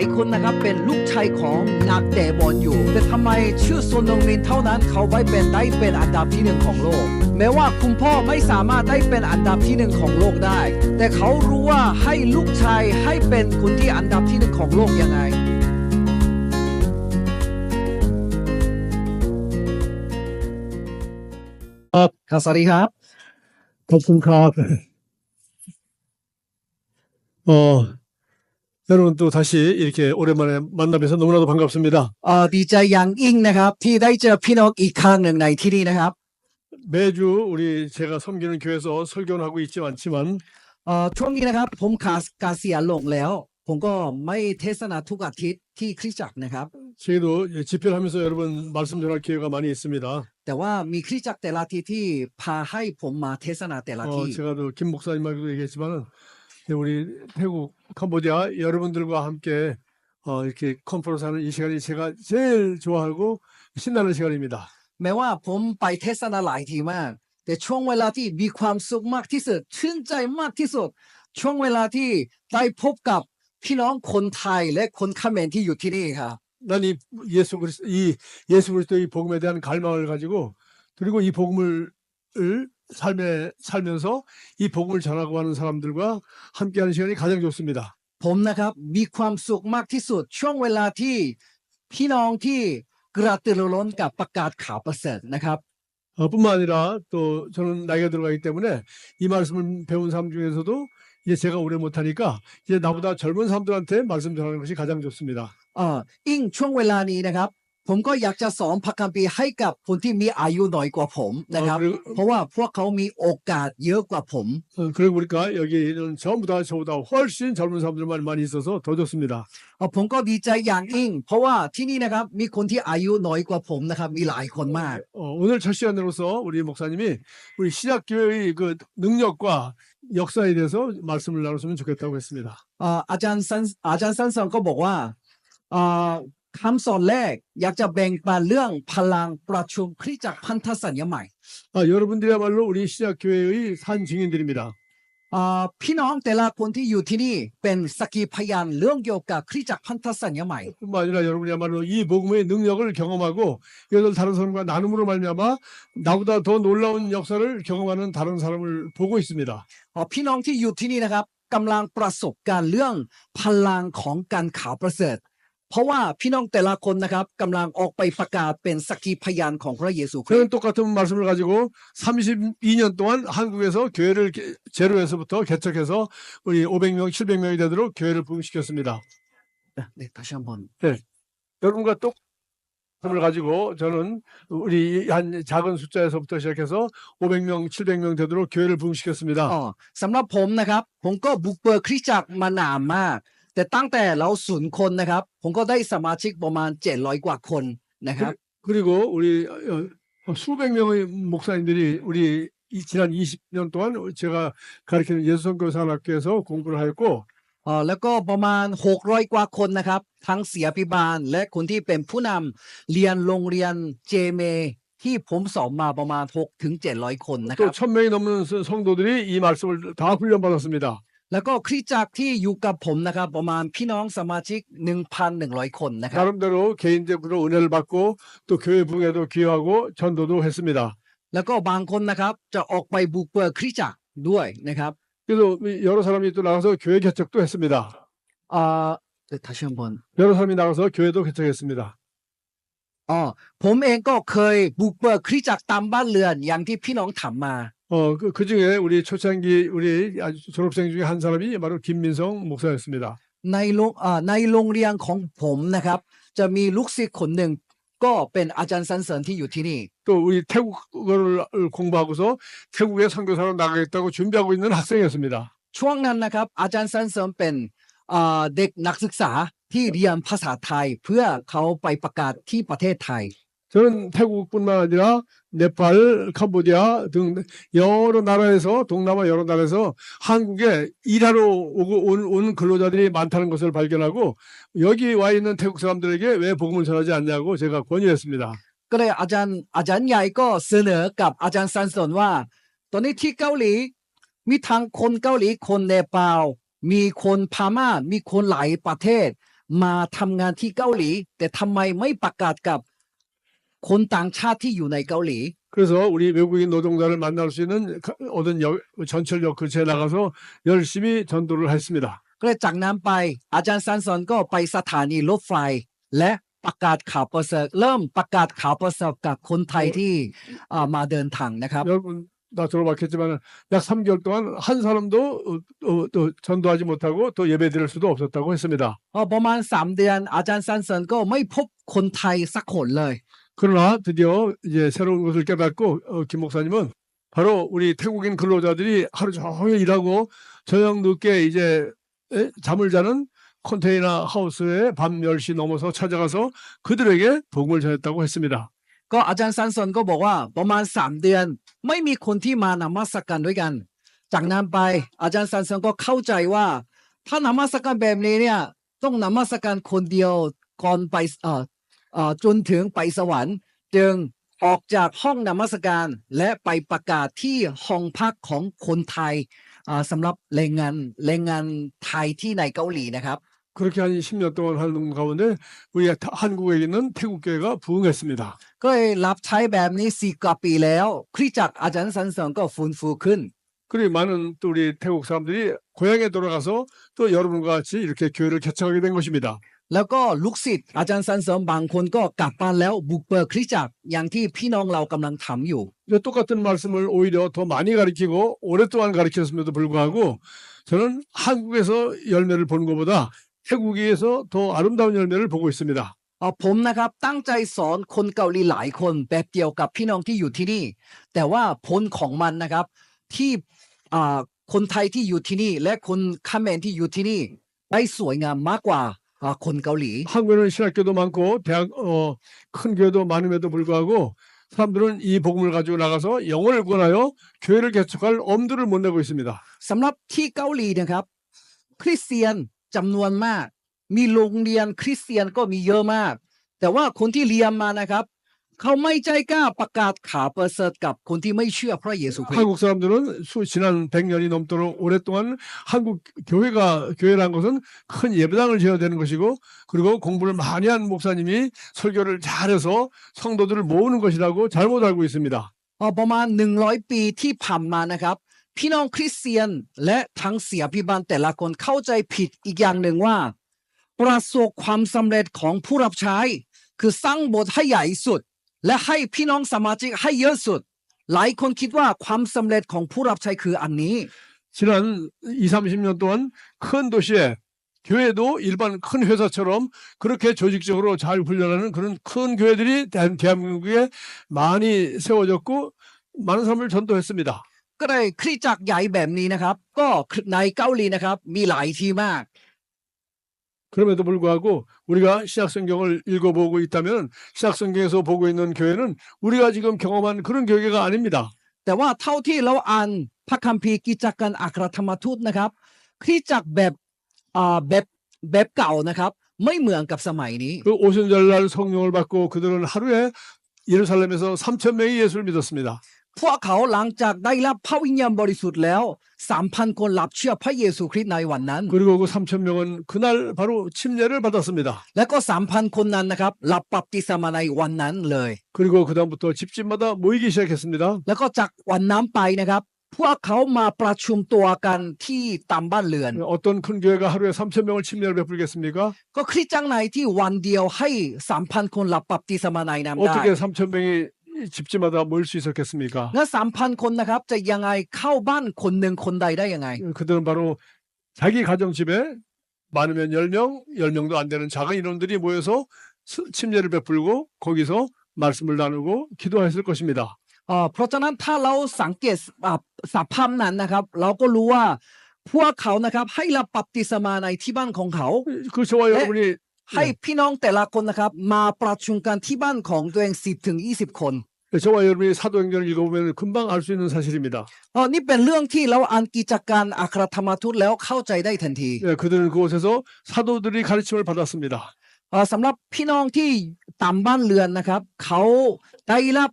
ไอ้คนนะครับเป็นลูกชายของนักเตะบอลอยู่แต่ทำไมชื่อโซนงมินเท่านั้นเขาได้เป็นอันดับที่หนึ่งของโลกแม้ว่าคุณพ่อไม่สามารถได้เป็นอันดับที่หนึ่งของโลกได้แต่เขารู้ว่าให้ลูกชายให้เป็นคนที่อันดับที่หนึ่งของโลกยังไงครับสวัสดีครับ컵순컵. 여러분 또 다시 이렇게 오랜만에 만나뵈서 너무나도 반갑습니다. ดีใจอย่างยิ่งนะครับที่ได้เจอพี่น้องอีกครั้งหนึ่งในที่นี้นะครับ 매주 우리 제가 섬기는 교회에서 설교는 하고 있지만 ช่วงนี้นะครับผมเกษียณลงแล้วผมก็ไม่เทศนาทุกอาทิตย์ที่คริสตจักรนะครับ 저희도 집회를 하면서 여러분 말씀 전할 기회가 많이 있습니다. แต่ว่ามีคริสตจักรแต่ละที่ที่พาให้ผมมาเทศนาแต่ละที่ 제가 또 김 목사님하고도 얘기했지만은 우리 태국 캄보디아 여러분들과 함께 이렇게 컨퍼런스 하는 이 시간이 제가 제일 좋아하고 신나는 시간입니다. แม้ว่าผมไปเทศนาหลายทีมากแต่ช่วงเวลาที่มีความสุขมากที่สุดชื่นใจมากที่สุดช่วงเวลาที่ได้พบกับพี่น้องคนไทยและคนเขมรที่อยู่ที่นี่ครับ 난 이 예수 그리스도의 복음에 대한 갈망을 가지고 그리고 이 복음을 살면서 이 복음을 전하고 하는 사람들과 함께하는 시간이 가장 좋습니다. ผมนะครับมีความสุขมากที่สุดช่วงเวลาที่พี่น้องที่กระตือรือร้นกับประกาศข่าวประเสริฐนะครับ 뿐만 아니라 또 저는 나이가 들어가기 때문에 이 말씀을 배운 사람 중에서도 이제 제가 오래 못하니까 이제 나보다 젊은 사람들한테 말씀 전하는 것이 가장 좋습니다. ยิ่งช่วงเวลานี้นะครับผมก็อยากจะสอนพระคัมภีร์ให้กับคนที่มีอายุน้อยกว่าผมนะครับเพราะว่าพวกเขามีโอกาสเยอะกว่าผม 그리고 보니까 여기는 전부 다 저보다 훨씬 젊은 사람들만 많이 있어서 더 좋습니다. ผมก็ดีใจอย่างยิ่งเพราะว่าที่นี่นะครับมีคนที่อายุน้อยกว่าผมนะครับมีหลายคนมาก 오늘 첫 시간으로서 우리 목사님이 우리 시작교회의 그 능력과 역사에 대해서 말씀을 나눴으면 좋겠다고 했습니다. อาจารย์สันสอนก็บอกว่าคำสอนแรกอยากจะแบ่งปันเรื่องพลังประชุมคริสตจักรพันธสัญญาใหม่ 여러분들이야말로 우리 시작교회의 산 증인들입니다. พี่น้องแต่ละคนที่อยู่ที่นี่เป็นสักขีพยานเรื่องเกี่ยวกับคริสตจักรพันธสัญญาใหม่ 뿐만 아니라 여러분이야말로 이 복음의 능력을 경험하고 이것을 다른 사람과 나눔으로 말미암아 나보다 더 놀라운 역사를 경험하는 다른 사람을 보고 있습니다. พี่น้องที่อยู่ที่นี่นะครับกำลังประสบการณ์เรื่องพลังของการข่าวประเสริฐเพราะว่าพี่น้องแต่ละคนนะครับกำลังออกไปประกาศเป็นสักขีพยานของพระเยซูคริสต์ 저는 똑같은 말씀을 가지고 32년 동안 한국에서 교회를 제로에서부터 개척해서 우리 500명, 700명이 되도록 교회를 부흥시켰습니다. 네, 다시 한번. 여러분과 똑같은 걸 가지고 저는 우리 한 작은 숫자에서부터 시작해서 500명, 700명 되도록 교회를 부흥시켰습니다. สำหรับผมนะครับผมก็บุกเบิกคริสตจักรมานานมากแต่ตั้งแต่เรา0 คนนะครับผมก็ได้สมาชิกประมาณ700 กว่าคนนะครับ 그리고 우리 수백 명의 목사님들이 우리 지난 20년 동안 제가 가르치는 예수선교사학교에서 공부를 하였고 แล้วก็ประมาณ600 กว่าคนนะครับทั้งศิษยาภิบาลและคนที่เป็นผู้นำเรียนโรงเรียนเจเมที่ผมสอนมาประมาณ6 ถึง 700 คนนะค 또 รับ 1000명이 넘는 성도들이 이 말씀을 다 훈련받았습니다. แล้วก็คริสตจักรที่อยู่กับผมนะครับประมาณพี่น้องสมาชิก 1,100 คนนะครับ 나름대로 개인적으로 은혜를 받고 또 교회 부흥에도 기여하고 전도도 했습니다. แล้วก็บางคนนะครับจะออกไปบุกเบิกคริสตจักรด้วยนะครับ 그래서 여러 사람이 또 나가서 교회 개척도 했습니다. 다시 한번 여러 사람이 나가서 교회도 개척했습니다. ผมเองก็เคยบุกเบิกคริสตจักรตามบ้านเรือนอย่างที่พี่น้องถามมา 그 중에 우리 초창기 우리 졸업생 중에 한 사람이 바로 김민성 목사였습니다. ในโรงเรียนของผมนะครับจะมีลูกศิษย์คนหนึ่งก็เป็นอาจารย์สันเสริญที่อยู่ที่นี่ 또 우리 태국어를 공부하고서 태국에 선교사로 나가겠다고 준비하고 있는 학생이었습니다. ช่วงนั้นนะครับอาจารย์สันเสริญเป็นเด็กนักศึกษาที่เรียนภาษาไทยเพื่อเขาไปประกาศที่ประเทศไทย 저는 태국뿐만 아니라 네팔, 캄보디아 등 여러 나라에서 동남아 여러 나라에서 한국에 일하러 온 근로자들이 많다는 것을 발견하고 여기 와 있는 태국 사람들에게 왜 복음을 전하지 않냐고 제가 권유했습니다. ก็เลยอาจารย์ใหญ่ก็เสนอกับอาจารย์สันเสริญว่าตอนนี้ที่เกาหลีมีทั้งคนเกาหลีคนเนปาลมีคนพม่ามีคนหลายประเทศ มาทำงานที่เกาหลี แต่ทำไมไม่ประกาศกับคนต่างชาติที่อยู่ในเกาหลี 그래서 우리 외국인 노동자를 만날 수 있는 모든 전철역 근처에 나가서 열심히 전도를 했습니다. ก็เลยจากนั้นไปอาจารย์ซันซอนก็ไปสถานีรถไฟและประกาศข่าวประเสริฐเริ่มประกาศข่าวประเสริฐกับคนไทยที่มาเดินทางนะครับ 여러분 다 들어봤겠지만 약 3개월 동안 한 사람도 또 전도하지 못하고 또 예배드릴 수도 없었다고 했습니다. ประมาณ3 เดือนอาจารย์ซันซอนก็ไม่พบคนไทยสักคนเลย 그러나 드디어 이제 새로운 것을 깨닫고 김 목사님은 바로 우리 태국인 근로자들이 하루 종일 일하고 저녁 늦게 이제 잠을 자는 컨테이너 하우스에 밤 10시 넘어서 찾아가서 그들에게 복음을 전했다고 했습니다. ก็อาจารย์ซันซอนก็บอกว่าประมาณ3 เดือนไม่มีคนที่มานมัสการด้วยกัน จากนั้นไปอาจารย์ซันซอนก็เข้าใจว่าถ้านมัสการแบบนี้เนี่ยต้องนมัสการคนเดียวก่อนไปจนถึงไปสวรรค์จึงออกจากห้องนมัสการและไปประกาศที่ห้องพักของคนไทยสำหรับแรงงานไทยที่ในเกาหลีนะครับ 그렇게 한 10년 동안 하는 가운데 우리 한국에 있는 태국 교회가 부흥했습니다. ก็เลยรับใช้แบบนี้4 กว่าปีแล้วคริสตจักรอาจารย์ซันซอนก็ฟื้นฟูขึ้น 그리고 많은 또 우리 태국 사람들이 고향에 돌아가서 또 여러분과 같이 이렇게 교회를 개척하게 된 것입니다. แล้วก็ลูกศิษย์อาจารย์ซันซอนบางคนก็กลับบ้านแล้วบุกเบิกคริสตจักรอย่างที่พี่น้องเรากำลังทำอยู่ 똑같은 말씀을 오히려 더 많이 가르치고 오랫동안 가르쳤음에도 불구하고 저는 한국에서 열매를 보는 것보다 태국에서 더 아름다운 열매를 보고 있습니다. ผมนะครับตั้งใจสอนคนเกาหลีหลายคนแบบเดียวกับพี่น้องที่อยู่ที่นี่ แต่ว่าผลของมันนะครับที่คนไทยที่อยู่ที่นี่และคนเขมรที่อยู่ที่นี่ได้สวยงามมากกว่าคนเกาหลี 한국에는 신학교도 많고 큰 교회도 많음에도 불구하고 사람들은 이 복음을 가지고 나가서 영혼을 구원하여 교회를 개척할 엄두를 못 내고 있습니다. สำหรับที่เกาหลีนะครับคริสเตียนจำนวนมากมีโรงเรียนคริสเตียนก็มีเยอะมาก แต่ว่าคนที่เรียนมานะครับเขาไม่ใจกล้าประกาศข่าวประเสริฐกับคนที่ไม่เชื่อพระเยซูคริสต์ 한국 사람들은 지난 100년이 넘도록 오랫동안 한국 교회란 것은 큰 예배당을 지어야 되는 것이고 그리고 공부를 많이 한 목사님이 설교를 잘해서 성도들을 모으는 것이라고 잘못 알고 있습니다. ประมาณ100 ปีที่ผ่านมานะครับพี่น้องคริสเตียนและทั้งเสียพิบาลแต่ละคนเข้าใจผิดอีกอย่างหนึ่งว่าประสบความสำเร็จของผู้รับใช้คือสร้างโบสถ์ให้ใหญ่สุดและให้พี่น้องสมาชิกให้เยอะสุดหลายคนคิดว่าความสำเร็จของผู้รับใช้คืออันนี้ 지난 20-30년 동안 큰 도시에 교회도 일반 큰 회사처럼 그렇게 조직적으로 잘 훈련하는 그런 큰 교회들이 대한민국에 많이 세워졌고 많은 사람을 전도했습니다. ก็เลยคริสตจักรใหญ่แบบนี้นะครับก็ในเกาหลีนะครับมีหลายที่มาก 그럼에도 불구하고 우리가 신약성경을 읽어보고 있다면 신약성경에서 보고 있는 교회는 우리가 지금 경험한 그런 교회가 아닙니다. แต่ว่าเท่าที่เราอ่านพระคัมภีร์กิจการอัครธรรมทูตนะครับคริสตจักรแบบเก่านะครับไม่เหมือนกับสมัยนี้ 그 오순절날 성령을 받고 그들은 하루에 예루살렘에서 3,000명이 예수를 믿었습니다. พวกเขาหลังจากได้รับพระวิญญาณบริสุทธิ์แล้ว 3,000 คนรับเชื่อพระเยซูคริสต์ในวันนั้น 그리고 그 3,000명은 그날 바로 침례를 받았습니다. และก็ 3,000 คนนั้นนะครับรับบัพติศมาในวันนั้นเลย 그리고 그다음부터 집집마다 모이기 시작했습니다. แล้วก็จากวันนั้นไปนะครับพวกเขามาประชุมตัวกันที่ตามบ้านเรือน 어떤 큰 교회가 하루에 3,000명을 침례를 베풀겠습니까? ก็คริสตจักรไหนที่วันเดียวให้ 3,000 คนรับบัพติศมาในน้ำได้ 어떻게 3,000명이 집집마다 모일 수 있었겠습니까? งั้น 3,000 คนนะครับจะยังไงเข้าบ้านคนหนึ่งคนใดได้ยังไง 그들은 바로 자기 가정집에 많으면 10명, 10명도 안 되는 작은 인원들이 모여서 침례를 베풀고 거기서 말씀을 나누고 기도했을 것입니다. เพราะฉะนั้นถ้าเราสังเกตสภาพนั้นนะครับเราก็รู้ว่าพวกเขานะครับให้รับบัพติศมาในที่บ้านของเขา 그 저와 여러분이 ให้พี่น้องแต่ละคนนะครับมาประชุมกันที่บ้านของตัวเอง10 ถึง 20 คน 저와 여러분이 사도행전을 읽어보면 금방 알 수 있는 사실입니다. นี่เป็นเรื่องที่เราอ่านกิจการอัครธรรมทูตแล้วเข้าใจได้ทันที 그들은 그곳에서 사도들이 가르침을 받았습니다. สำหรับพี่น้องที่ตามบ้านเรือนนะครับเขาได้รับ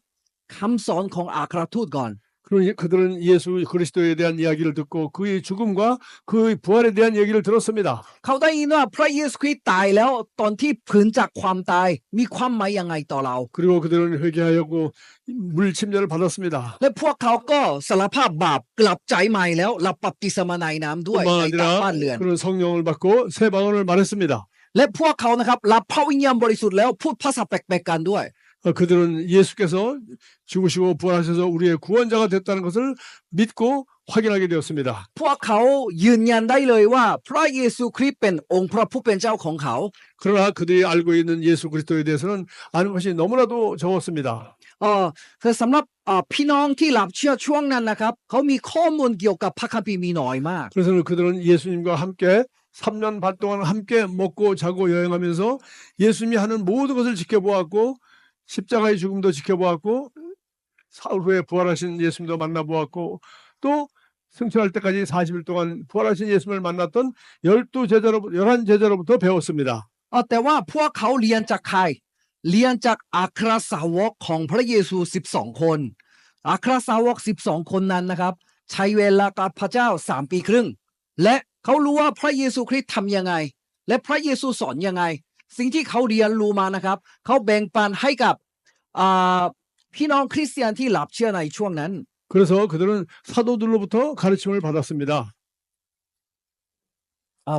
คำสอนของอัครทูตก่อน 그러니 그들은 예수 그리스도에 대한 이야기를 듣고 그의 죽음과 그의 부활에 대한 얘기를 들었습니다. เขาได้ยินว่าพระเยซูคริสต์ตายแล้วตอนที่ฟื้นจากความตายมีความหมายยังไงต่อเรา 그리고 그들은 회개하였고 물 침례를 받았습니다. และพวกเขาก็สารภาพบาปกลับใจใหม่แล้วรับบัพติศมาในน้ำด้วย 뿐만 ในต่างบ้าน 아니라 เรือน 그런 성령을 받고 새 방언을 말했습니다. และพวกเขานะครับรับพระวิญญาณบริสุทธิ์แล้วพูดภาษาแปลกๆกันด้วย 그들은 예수께서 죽으시고 부활하셔서 우리의 구원자가 됐다는 것을 믿고 확인하게 되었습니다. พวกเขายืนยันได้เลยว่าพระเยซูคริสต์เป็นองค์พระผู้เป็นเจ้าของเขา 그러나 그들이 알고 있는 예수 그리스도에 대해서는 아는 것이 너무나도 적었습니다. คือสำหรับพี่น้องที่รับเชื่อช่วงนั้นนะครับเขามีข้อมูลเกี่ยวกับพระคัมภีร์มีน้อยมาก 그래서 그들은 예수님과 함께 3년 반 동안 함께 먹고 자고 여행하면서 예수님이 하는 모든 것을 지켜보았고 십자가의 죽음도 지켜보았고 사흘 후에 부활하신 예수님도 만나보았고 또 승천할 때까지 40일 동안 부활하신 예수님을 만났던 11제자로부터 배웠습니다. แต่ว่าพวกเขาเรียนจากใครเรียนจากอัครสาวกของพระเยซู12คนอัครสาวก12คนนั้นนะครับใช้เวลากับพระเจ้า3 ปีครึ่งและเขารู้ว่าพระเยซูคริสต์ทำยังไงและพระเยซูสอนยังไงสิ่งที่เขาเรียนรู้มานะครับเขาแบ่งปันให้กับพี่น้องคริสเตียนที่รับเชื่อในช่วงนั้น 그래서 그들은 사도들로부터 가르침을 받았습니다.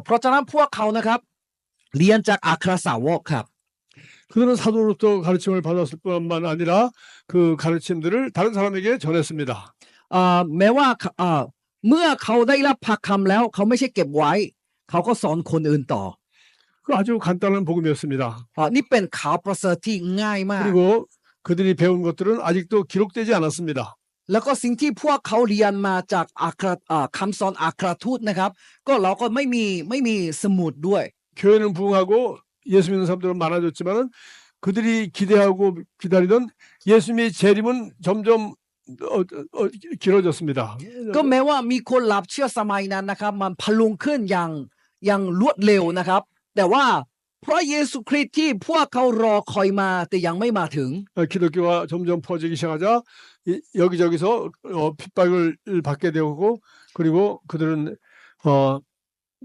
เพราะฉะนั้นพวกเขานะครับเรียนจากอัครสาวกครับ 그들은 사도로부터 가르침을 받았을 뿐만 아니라 그 가르침들을 다른 사람에게 전했습니다. แม้ว่าเมื่อเขาได้รับพระคำแล้วเขาไม่ใช่เก็บไว้เขาก็สอนคนอื่นต่อ 그 아주 간단한 복음이었습니다. นี่เป็นข่าวประเสริฐที่ง่ายมาก 그리고 그들이 배운 것들은 아직도 기록되지 않았습니다. แล้วก็สิ่งที่พวกเขาเรียนมาจากคำสอนอัครทูตนะครับก็เราก็ไม่มีสมุดด้วย 교회는 부흥하고 예수 믿는 사람들은 많아졌지만은 그들이 기대하고 기다리던 예수님의 재림은 점점 길어졌습니다. ก็แม้ว่ามีคนรับเชื่อสมัยนั้นนะครับมันพลุงขึ้นอย่างรวดเร็วนะครับแต่ว่าพระเยซูคริสต์ที่พวกเขารอคอยมาแต่ยังไม่มาถึง 기독교가 점점 퍼지기 시작하자 여기저기서 핍박을 받게 되고 그리고 그들은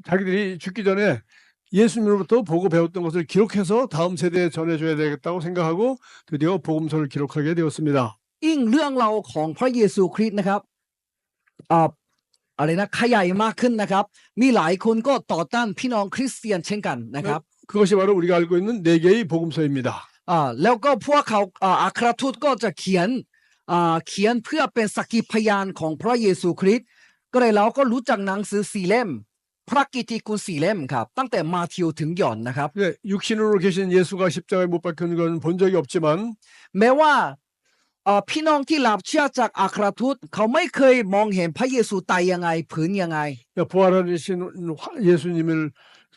자기들이 죽기 전에 예수님으로부터 보고 배웠던 것을 기록해서 다음 세대에 전해줘야 되겠다고 생각하고 드디어 복음서를 기록하게 되었습니다. ยิ่งเรื่องราวของพระเยซูคริสต์นะครับอะไรนะขยายมากขึ้นนะครับมีหลายคนก็ต่อต้านพี่น้องคริสเตียนเช่นกันนะครับ 그것이 바로 우리가 알고 있는 4개의 복음서입니다. แล้วก็พวกเขาอัครทูตก็จะเขียนเพื่อเป็นสักขีพยานของพระเยซูคริสต์ก็เลยเราก็รู้จักหนังสือ4 เล่มพระกิตติคุณ4 เล่มครับตั้งแต่มาธิวถึงยอห์นนะครับ 육신으로 계신 예수가 십자가에 못 박힌 건 본 적이 없지만 แม้ว่าพี่น้องที่รับเชื่อจากอัครทูตเขาไม่เคยมองเห็นพระเยซูตายยังไงผืนยังไง 부활하신 예수님을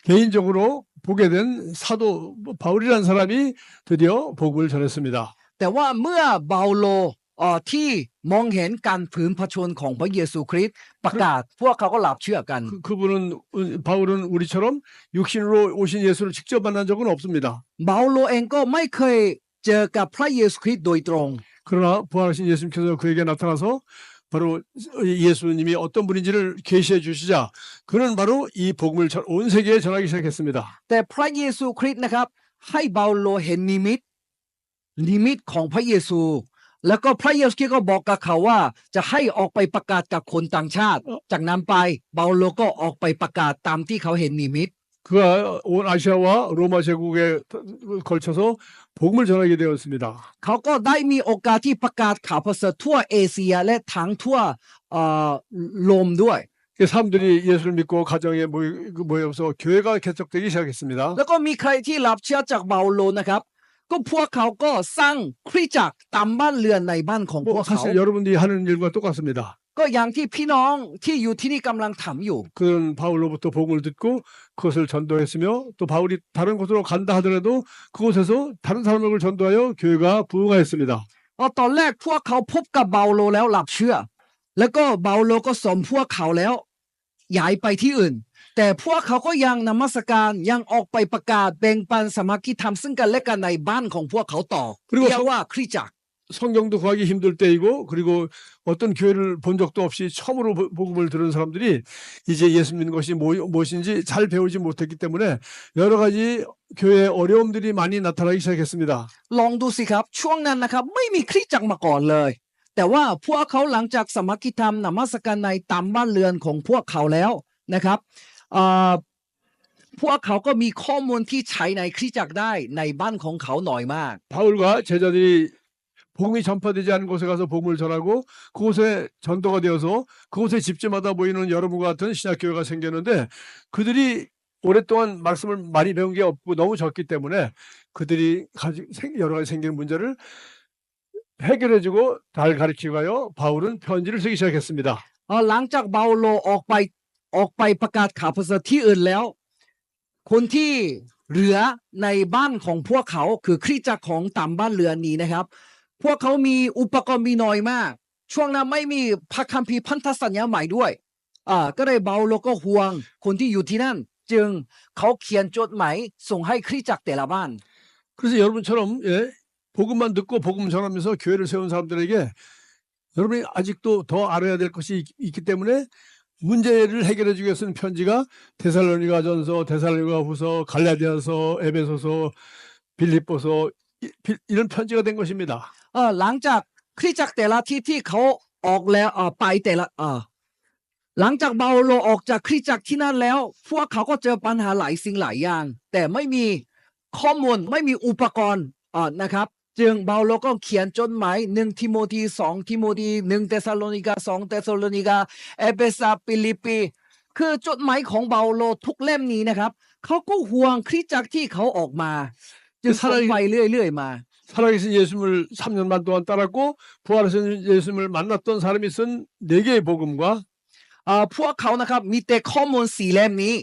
개인적으로 보게 된 사도 바울이라는 사람이 드디어 복음을 전했습니다. แต่ว่าเมื่อเปาโลที่มองเห็นการผืนพระชนของพระเยซูคริสต์ประกาศพวกเขาก็รับเชื่อกัน 그분은 바울은 우리처럼 육신으로 오신 예수를 직접 만난 적은 없습니다. เปาโลเองก็ไม่เคยเจอกับพระเยซูคริสต์โดยตรง 그러나 부활하신 예수님께서 그에게 나타나서 바로 예수님이 어떤 분인지를 계시해 주시자 그는 바로 이 복음을 온 세계에 전하기 시작했습니다. แต่พระเยซูคริสต์นะครับให้เปาโลเห็นนิมิตของพระเยซูแล้วก็พระเยซูคริสต์ก็บอกกับเขาว่าจะให้ออกไปประกาศกับคนต่างชาติจากนั้นไปเปาโลก็ออกไปประกาศตามที่เขาเห็นนิมิต 그가 온 아시아와 로마 제국에 걸쳐서 복음을 전하게 되었습니다. เขาก็ได้มีโอกาสที่ประกาศข่าวประเสริฐทั่วเอเชียและทั้งทั่วโรมด้วย 사람들이 예수를 믿고 가정에 모여서 교회가 개척되기 시작했습니다. แล้วก็มีใครที่รับเชื่อจากเปาโลนะครับก็พวกเขาก็สร้างคริสตจักรตามบ้านเรือนในบ้านของพวกเขา 사실 여러분들이 하는 일과 똑같습니다. ก็อย่างที่พี่น้องที่อยู่ที่นี่กำลังทำอยู่ 그는 바울로부터 복음을 듣고 그것을 전도했으며 또 바울이 다른 곳으로 간다 하더라도 그곳에서 다른 사람에게 전도하여 교회가 부흥하였습니다. ตอนแรกพวกเขาพบกับเปาโลแล้วรับเชื่อแล้วก็เปาโลก็สอนพวกเขาแล้วย้ายไปที่อื่นแต่พวกเขาก็ยังนมัสการยังออกไปประกาศแบ่งปันสามัคคีธรรมซึ่งกันและกันในบ้านของพวกเขาต่อเรียกว่าคริสตจักร 성경도 구하기 힘들 때이고 그리고 어떤 교회를 본 적도 없이 처음으로 복음을 들은 사람들이 이제 예수 믿는 것이 무엇인지 잘 배우지 못했기 때문에 여러 가지 교회에 어려움들이 많이 나타나기 시작했습니다. ลองดูสิครับช่วงนั้นนะครับไม่มีคริสตจักรมาก่อนเลยแต่ว่าพวกเขาหลังจากสามัคคีธรรมนมัสการในตามบ้านเรือนของพวกเขาแล้วนะครับพวกเขาก็มีข้อมูลที่ใช้ในคริสตจักรได้ในบ้านของเขาหน่อยมาก 바울과 제자들이 복음이 전파되지 않은 곳에 가서 복음을 전하고 그곳에 전도가 되어서 그곳에 집집마다 모이는 여러분과 같은 신약교회가 생겼는데 그들이 오랫동안 말씀을 많이 배운 게 없고 너무 적기 때문에 그들이 여러 가지 생기는 문제를 해결해주고 잘 가르치고 하여 바울은 편지를 쓰기 시작했습니다. หลังจากเปาโลออกไปประกาศข่าวประเสริฐที่อื่นแล้วคนที่เหลือในบ้านของพวกเขาคือคริสตจักรของตามบ้านเรือนนี้นะครับพวกเขามีอุปกรณ์มีน้อยมากช่วงนั้นไม่มีพระคัมภีร์พันธสัญญาใหม่ด้วยก็เลยเปาโลก็ห่วงคนที่อยู่ที่นั่นจึงเขาเขียนจดหมายส่งให้คริสตจักรแต่ละบ้าน 그래서 여러분처럼 복음만 듣고 복음 전하면서 교회를 세운 사람들에게 여러분이 아직도 더 알아야 될 것이 있기 때문에 문제를 해결해 주기 위해서는 편지가 데살로니가전서, 데살로니가후서, 갈라디아서, 에베소서, 빌립보서 이런 편지가 된 것입니다. หลังจากคริสตจักรแต่ละที่เขาออกแล้วไปแต่ละหลังจากเปาโลออกจากคริสตจักรที่นั่นแล้วพวกเขาก็เจอปัญหาหลายสิ่งหลายอย่างแต่ไม่มีข้อมูลไม่มีอุปกรณ์นะครับจึงเปาโลก็เขียนจดหมาย1ทิโมธี2ทิโมธี1เธสาโลนิกา2เธสาโลนิกาเอเฟซัสฟิลิปปีคือจดหมายของเปาโลทุกเล่มนี้นะครับเขาก็ห่วงคริสตจักรที่เขาออกมาจึงส่งไปเรื่อยๆมา 살아계신 예수님을 3년반 동안 따랐고 부활하신 예수님을 만났던 사람이 쓴 4개의 복음과 พวกเขานะครับมีแต่ข้อมูล4เล่มนี้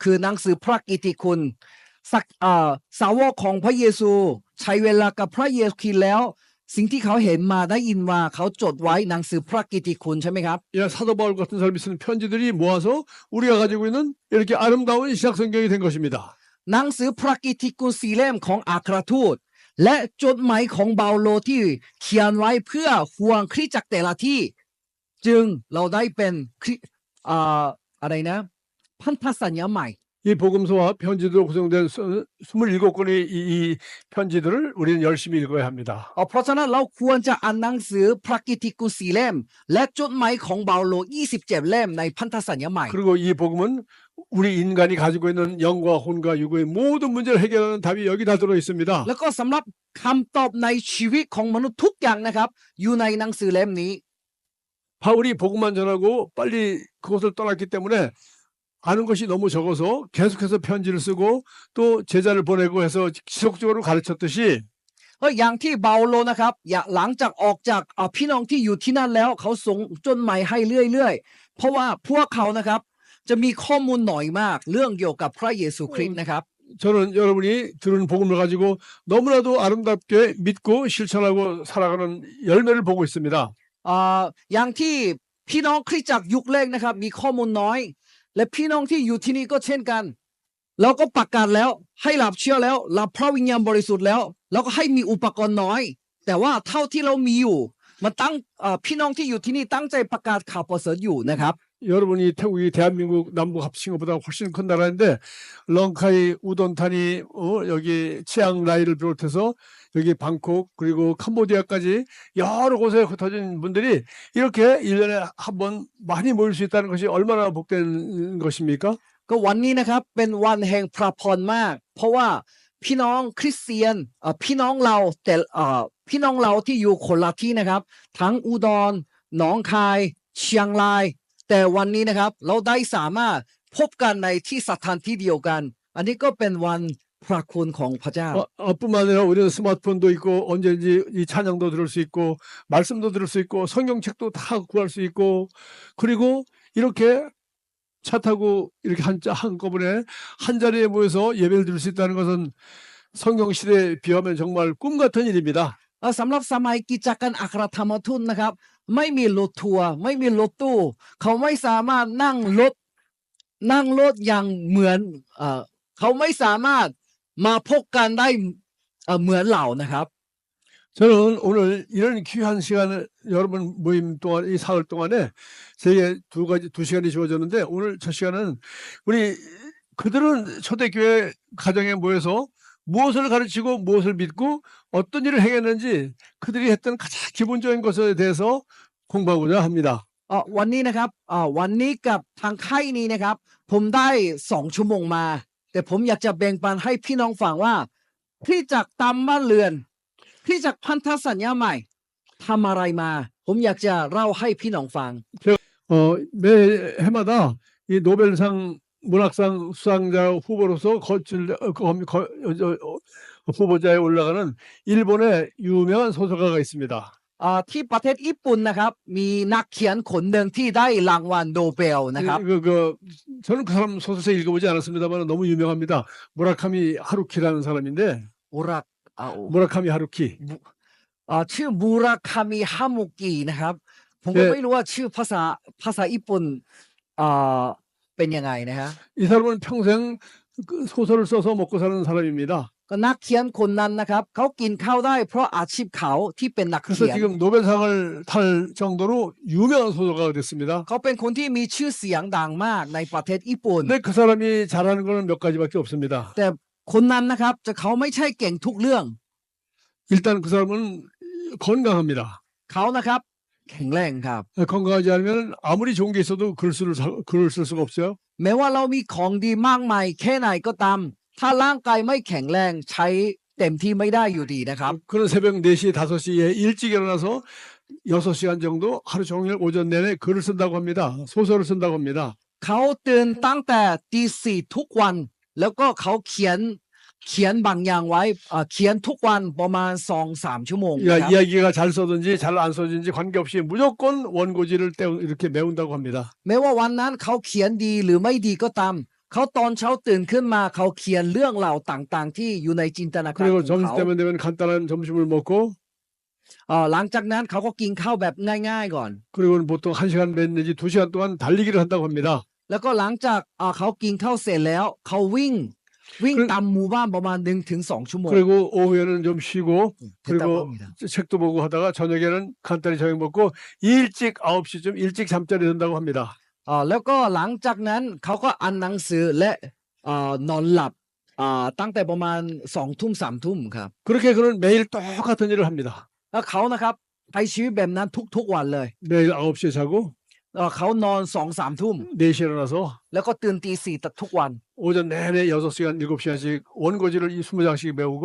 คือหนังสือพระกิตติคุณสาวกของพระเยซูใช้เวลากับพระเยซูคริสต์แล้วสิ่งที่เขาเห็นมาได้ยินว่าเขาจดไว้หนังสือพระกิตติคุณใช่ไหมครับ 사도 바울 같은 사람이 쓰는 편지들이 모아서 우리가 가지고 있는 이렇게 아름다운 신약 성경이 된 것입니다. หนังสือพระกิตติคุณ4เล่มของอัครทูตและจดหมายของเปาโลที่เขียนไว้เพื่อห่วงคริสตจักรแต่ละที่จึงเราได้เป็นอะไรนะพันธสัญญาใหม่ 이 복음서와 편지들로 구성된 27권의 이 편지들을 우리는 열심히 읽어야 합니다. เพราะฉะนั้นเราควรจะอ่านหนังสือพระกิตติคุณ4เล่มและจดหมายของเปาโล27เล่มในพันธสัญญาใหม่ 그리고 이 복음은 우리 인간이 가지고 있는 영과 혼과 육의 모든 문제를 해결하는 답이 여기 다 들어 있습니다. แล้วก็สำหรับคำตอบในชีวิตของมนุษย์ทุกอย่างนะครับอยู่ในหนังสือเล่มนี้ 바울이 복음만 전하고 빨리 그곳을 떠났기 때문에 아는 것이 너무 적어서 계속해서 편지를 쓰고 또 제자를 보내고 해서 지속적으로 가르쳤듯이 อย่างที่เปาโลนะครับหลังจากออกจากพี่น้องที่อยู่ที่นั่นแล้วเขาส่งจดหมายให้เรื่อยๆเพราะว่าพวกเขานะครับจะมีข้อมูลหน่อยมากเรื่องเกี่ยวกับพระเยซูคริสต์นะครับ 저는 여러분이 들은 복음을 가지고 너무나도 아름답게 믿고 실천하고 살아가는 열매를 보고 있습니다. อย่างที่พี่น้องคริสตจักรยุคแรกนะครับมีข้อมูลน้อยและพี่น้องที่อยู่ที่นี่ก็เช่นกันเราก็ประกาศแล้วให้รับเชื่อแล้วรับพระวิญญาณบริสุทธิ์แล้วเราก็ให้มีอุปกรณ์น้อยแต่ว่าเท่าที่เรามีอยู่มันตั้งพี่น้องที่อยู่ที่นี่ตั้งใจประกาศข่าวประเสริฐอยู่นะครับ 여러분이 태국이 대한민국 남북 합친 것보다 훨씬 큰 나라인데 렁카이, 우돈타니, 여기 치앙라이를 비롯해서 여기 방콕 그리고 캄보디아까지 여러 곳에 흩어진 분들이 이렇게 1년에 한 번 많이 모일 수 있다는 것이 얼마나 복된 것입니까? ก็วันนี้นะครับเป็นวันแห่งพระพรมากเพราะว่าพี่น้องคริสเตียนพี่น้องเราแต่พี่น้องเราที่อยู่คนละที่นะครับทั้งอุดรหนองคายเชียงรายแต่วันนี้นะครับเราได้สามารถพบกันในที่สถานที่เดียวกันอันนี้ก็เป็นวันพระคุณของพระเจ้า 뿐만 아니라 우리는 스마트폰도 있고 언제든지 이 찬양도 들을 수 있고 말씀도 들을 수 있고 성경책도 다 구할 수 있고 그리고 이렇게 차 타고 이렇게 한꺼번에 한 자리에 모여서 예배를 드릴 수 있다는 것은 성경 시대에 비하면 정말 꿈 같은 일입니다. สำหรับสมัยกิจการอัครธรรมทูตนะครับไม่มีรถทัวร์ไม่มีรถตู้เขาไม่สามารถนั่งรถอย่างเหมือนเขาไม่สามารถมาพบกันได้เหมือนเรานะครับ 저는 오늘 이런 귀한 시간을 여러분 모임 동안 이 사흘 동안에 제게 두 시간이 주어졌는데 오늘 첫 시간은 우리 그들은 초대교회 가정에 모여서 무엇을 가르치고 무엇을 믿고 어떤 일을 행했는지 그들이 했던 가장 기본적인 것에 대해서 공부하고자 합니다. วันนี้นะครับวันนี้กับทางค่ายนี้นะครับผมได้2 ชั่วโมงมาแต่ผมอยากจะแบ่งปันให้พี่น้องฟังว่าคริสตจักรตามบ้านเรือนคริสตจักรพันธสัญญาใหม่ทำอะไรมาผมอยากจะเล่าให้พี่น้องฟัง 매 해마다 이 노벨상 문학상 수상자 후보로서 후보자에 올라가는 일본의 유명한 소설가가 있습니다. ที่ประเทศญี่ปุ่นนะครับมีนักเขียนคนหนึ่งที่ได้รางวัลโนเบลนะครับ 저는 그 사람 소설책 읽어보지 않았습니다만 너무 유명합니다. 무라카미 하루키라는 사람인데 อุรัก 무라카미 하루키. ชื่อมูราคามิฮามุกินะครับผมก็ไม่รู้ว่าชื่อภาษาญี่ปุ่นเป็นยังไงนะฮะ 이 사람은 평생 소설을 써서 먹고 사는 사람입니다. ก็นักเขียนคนนั้นนะครับเขากินข้าวได้เพราะอาชีพเขาที่เป็นนัก 그래서 เขียน 지금 노벨상을 탈 정도로 유명한 소설가가 됐습니다. เขาเป็นคนที่มีชื่อเสียงดังมากในประเทศญี่ปุ่น 근데 그 사람이 잘하는 거는 몇 가지밖에 없습니다. แต่คนนั้นนะครับเขาไม่ใช่เก่งทุกเรื่อง 일단 그 사람은 건강합니다. เขานะครับแข็งแรงครับ 건강하지 않으면 아무리 좋은 게 있어도 글을 쓸 수가 없어요. แม้ว่าเรามีของดีมากมายแค่ไหนก็ตามถ้าร่างกายไม่แข็งแรงใช้เต็มที่ไม่ได้อยู่ดีนะครับ 그는 새벽 4시, 5시에 일찍 일어나서 6시간 정도 하루 종일 오전 내내 글을 쓴다고 합니다. 소설을 쓴다고 합니다. เขาตื่นตั้งแต่ตี 4ทุกวันแล้วก็เขาเขียนบางอย่างไว้เขียนทุกวันประมาณ 2-3 ชั่วโมงนะครับ 이야기가 잘 써든지 잘 안 써든지 관계없이 무조건 원고지를 이렇게 메운다고 합니다. แม้ว่าวันนั้นเขาเขียนดีหรือไม่ดีก็ตามเขาตอนเช้าตื่นขึ้นมาเขาเขียนเรื่องราวต่างๆที่อยู่ในจินตนาการ 그리고 ของเขา 점심때만 되면 간단한 점심을 먹고 หลังจากนั้นเขาก็กินข้าวแบบง่ายๆก่อน 그리고는 보통 1시간 내지 2시간 동안 달리기를 한다고 합니다. แล้วก็หลังจากเขากินข้าวเสร็จแล้วเขาวิ่งตามหมู่บ้านประมาณ 1-2 ชั่วโมง 그리고 오후에는 좀 쉬고 됐다고 그리고 합니다. 책도 보고 하다가 저녁에는 간단히 저녁 먹고 일찍 9시쯤 일찍 잠자리 든다고 합니다. แล้วก็หลังจากนั้นเขาก็อ่านหนังสือและนอนหลับตั้งแต่ประมาณ 2-3 ทุ่มครับ 그렇게 그는 매일 똑같은 일을 합니다. แล้วเขานะครับใช้ชีวิตแบบนั้นทุกวันเลย 매일 9시에 자고 เขานอน 2-3 ทุ่ม 4시에 일어나서 แล้วก็ตื่นตี 4ทุกวัน 오전 내내 6시간 7시간씩 원고지를 20장씩 메우고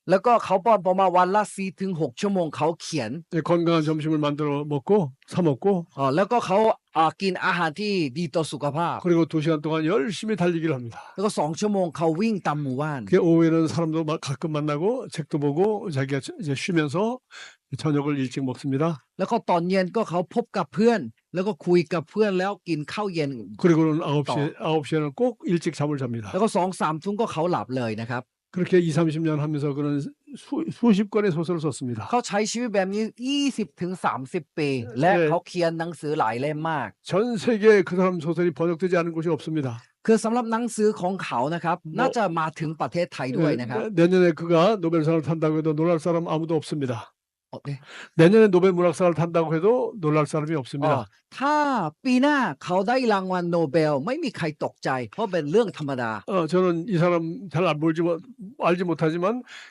แล้วก็เขาประมาณวันละ 4-6 ชั่วโมงเขาเขียน 건강한 점심을 만들어 먹고 사 먹고 แล้วก็เขากินอาหารที่ดีต่อสุขภาพ 그리고 2시간 동안 열심히 달리기를 합니다. แล้วก็2 ชั่วโมงเขาวิ่งตามหมู่บ้าน 그 오후에는 사람도 가끔 만나고 책도 보고 자기가 이제 쉬면서 저녁을 일찍 먹습니다. แล้วก็ตอนเย็นก็เขาพบกับเพื่อน แล้วก็คุยกับเพื่อนแล้วกินข้าวเย็น 그리고는 9시에는 꼭 일찍 잠을 잡니다. แล้วก็ 2-3 ทุ่มก็เขาหลับเลยนะครับ 그렇게 20-30년 하면서 그는 수십 권의 소설을 썼습니다. เขาใช้ชีวิตแบบนี้ 20-30 ปี และเขาเขียนหนังสือหลายเล่มมาก 전 세계에 그 사람 소설이 번역되지 않은 곳이 없습니다. คือสำหรับหนังสือของเขานะครับน่าจะมาถึงประเทศไทยด้วยนะครับ 내년에 그가 노벨상을 탄다고 해도 놀랄 사람 아무도 없습니다. เนี่ย 내년에 노벨 문학상을 탄다고 해도 놀랄 사람이 없습니다. ถ้าปีหน้าเขาได้รางวัลโนเบลไม่มีใครตกใจเพราะเป็นเรื่องธรรมดา 저는 이 사람 잘 알지 못하지만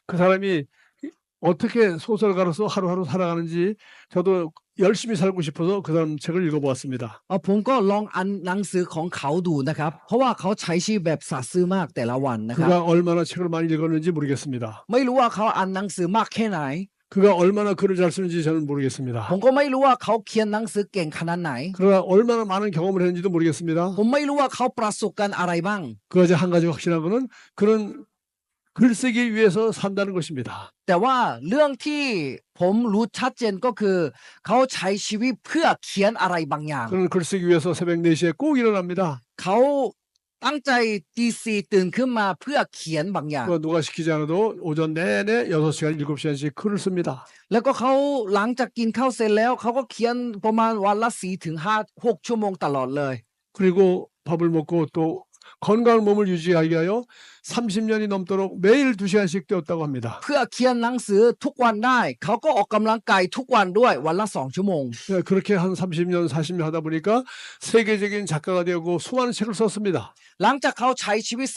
그 사람이 어떻게 소설가로서 하루하루 살아가는지 저도 열심히 살고 싶어서 그 사람 책을 읽어보았습니다. ผมก็ลองอ่านหนังสือของเขาดูนะครับเพราะว่าเขาใช้ชีวิตแบบสัตย์ซื่อมากแต่ละวันนะครับ 그가 얼마나 책을 많이 읽었는지 모르겠습니다. ไม่รู้ว่าเขาอ่านหนังสือมากแค่ไหน 그가 얼마나 글을 잘 쓰는지 저는 모르겠습니다. ผมก็ไม่รู้ว่าเขาเขียนหนังสือเก่งขนาดไหน 그러나 얼마나 많은 경험을 했는지도 모르겠습니다. ผมไม่รู้ว่าเขาประสบการณ์อะไรบ้าง 그것이 한 가지 확실한 거는 그는 글쓰기 위해서 산다는 것입니다. แต่ว่าเรื่องที่ผมรู้ชัดเจนก็คือเขาใช้ชีวิตเพื่อเขียนอะไรบางอย่าง 그는 글쓰기 위해서 새벽 4시에 꼭 일어납니다. เขาตั้งใจตี 4ตื่นขึ้นมาเพื่อเขียนบางอย่าง 누가 시키지 않아도 오전 내내 6시간 7시간씩 글을 씁니다. แล้วก็เขาหลังจากกินข้าวเสร็จแล้วเขาก็เขียนประมาณวันละ 4-6 ชั่วโมงตลอดเลย 그리고 밥을 먹고 또 건강한 몸을 유지하기 위하여 30년이 넘도록 매일 2시간씩 뛰었다고 합니다. เพื่อเขียนหนังสือทุกวันได้เขาก็ออกกำลังกายทุกวันด้วยวันละ2 ชั่วโมง 예, 그렇게 한 30년, 40년 하다 보니까 세계적인 작가가 되고 수많은 책을 썼습니다. หลังจากเขาใช้ชีวิต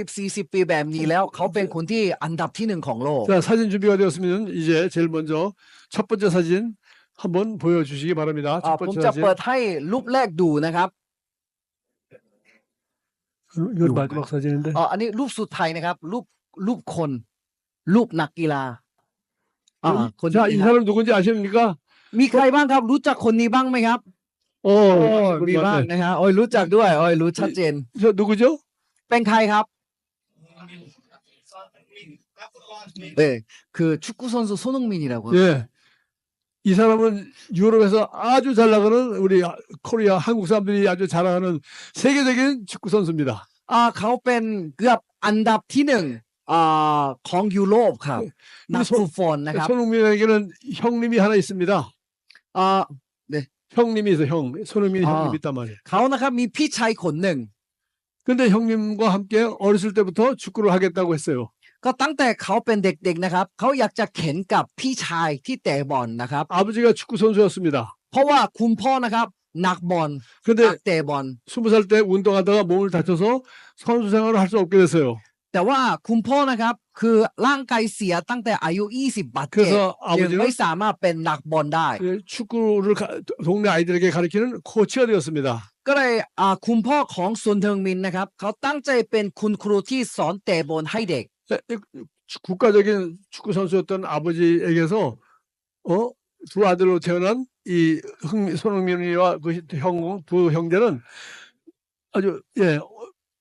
30-40 ปีแบบนี้แล้วเขาเป็นคนที่อันดับที่ 1ของโลก 자, 사진 준비가 되었으면 이제 제일 먼저 첫 번째 사진 한번 보여주시기 바랍니다. อ่า 첫 ผม 번째 จะ 사진. เปิดให้รูปแรกดูนะครับ 이건 마지막 사진인데. อันนี้รูปสุดท้ายนะครับรูปคนรูปนักกีฬาคน 자, นี้ 이 ครับ 사람 누군지 아십니까? มีใครบ้างครับรู้จักคนนี้บ้างไหมครับ มีบ้างนะครับโอ้ยรู้จักด้วยโอ้ยรู้ชัดเจน 저 누구죠? เป็นใครครับคือ축구 선수 손흥민이라고 예. 이 사람은 유럽에서 아주 잘 나가는 우리 코리아 한국 사람들이 아주 자랑하는 세계적인 축구 선수입니다. เขาเป็นเกือบอันดับที่ 1ของยุโรปครับนักฟุตบอลนะครับ 손흥민에게는 형님이 하나 있습니다. อ่า 형님이 있어, 형. 손흥민이 아. 형님 있단 말이에요. เขานะครับมีพี่ชายคนหนึ่ง 근데 형님과 함께 어렸을 때부터 축구를 하겠다고 했어요. ก็ตั้งแต่เขาเป็นเด็กๆนะครับเขาอยากจะเข็นกับพี่ชายที่เตะบอลนะครับ 아버지가 축구 선수였습니다. เพราะว่าคุณพ่อนะครับนักบอล 근데 นักเตะบอล 20살 때 운동하다가 몸을 다쳐서 선수 생활을 할 수 없게 됐어요. แต่ว่าคุณพ่อนะครับคือร่างกายเสียตั้งแต่อายุ20บาดเจ็บ 그래서 ยัง 아버지는 ไม่สามารถเป็นนักบอลได้ 축구를 동네 아이들에게 가르치는 코치가 되었습니다. ก็เลยคุณพ่อของซุนเทิงมินนะครับเขาตั้งใจเป็นคุณครูที่สอนเตะบอลให้เด็ก 국가적인 축구 선수였던 아버지에게서 두 아들로 태어난 이 손흥민이와 두 형제는 아주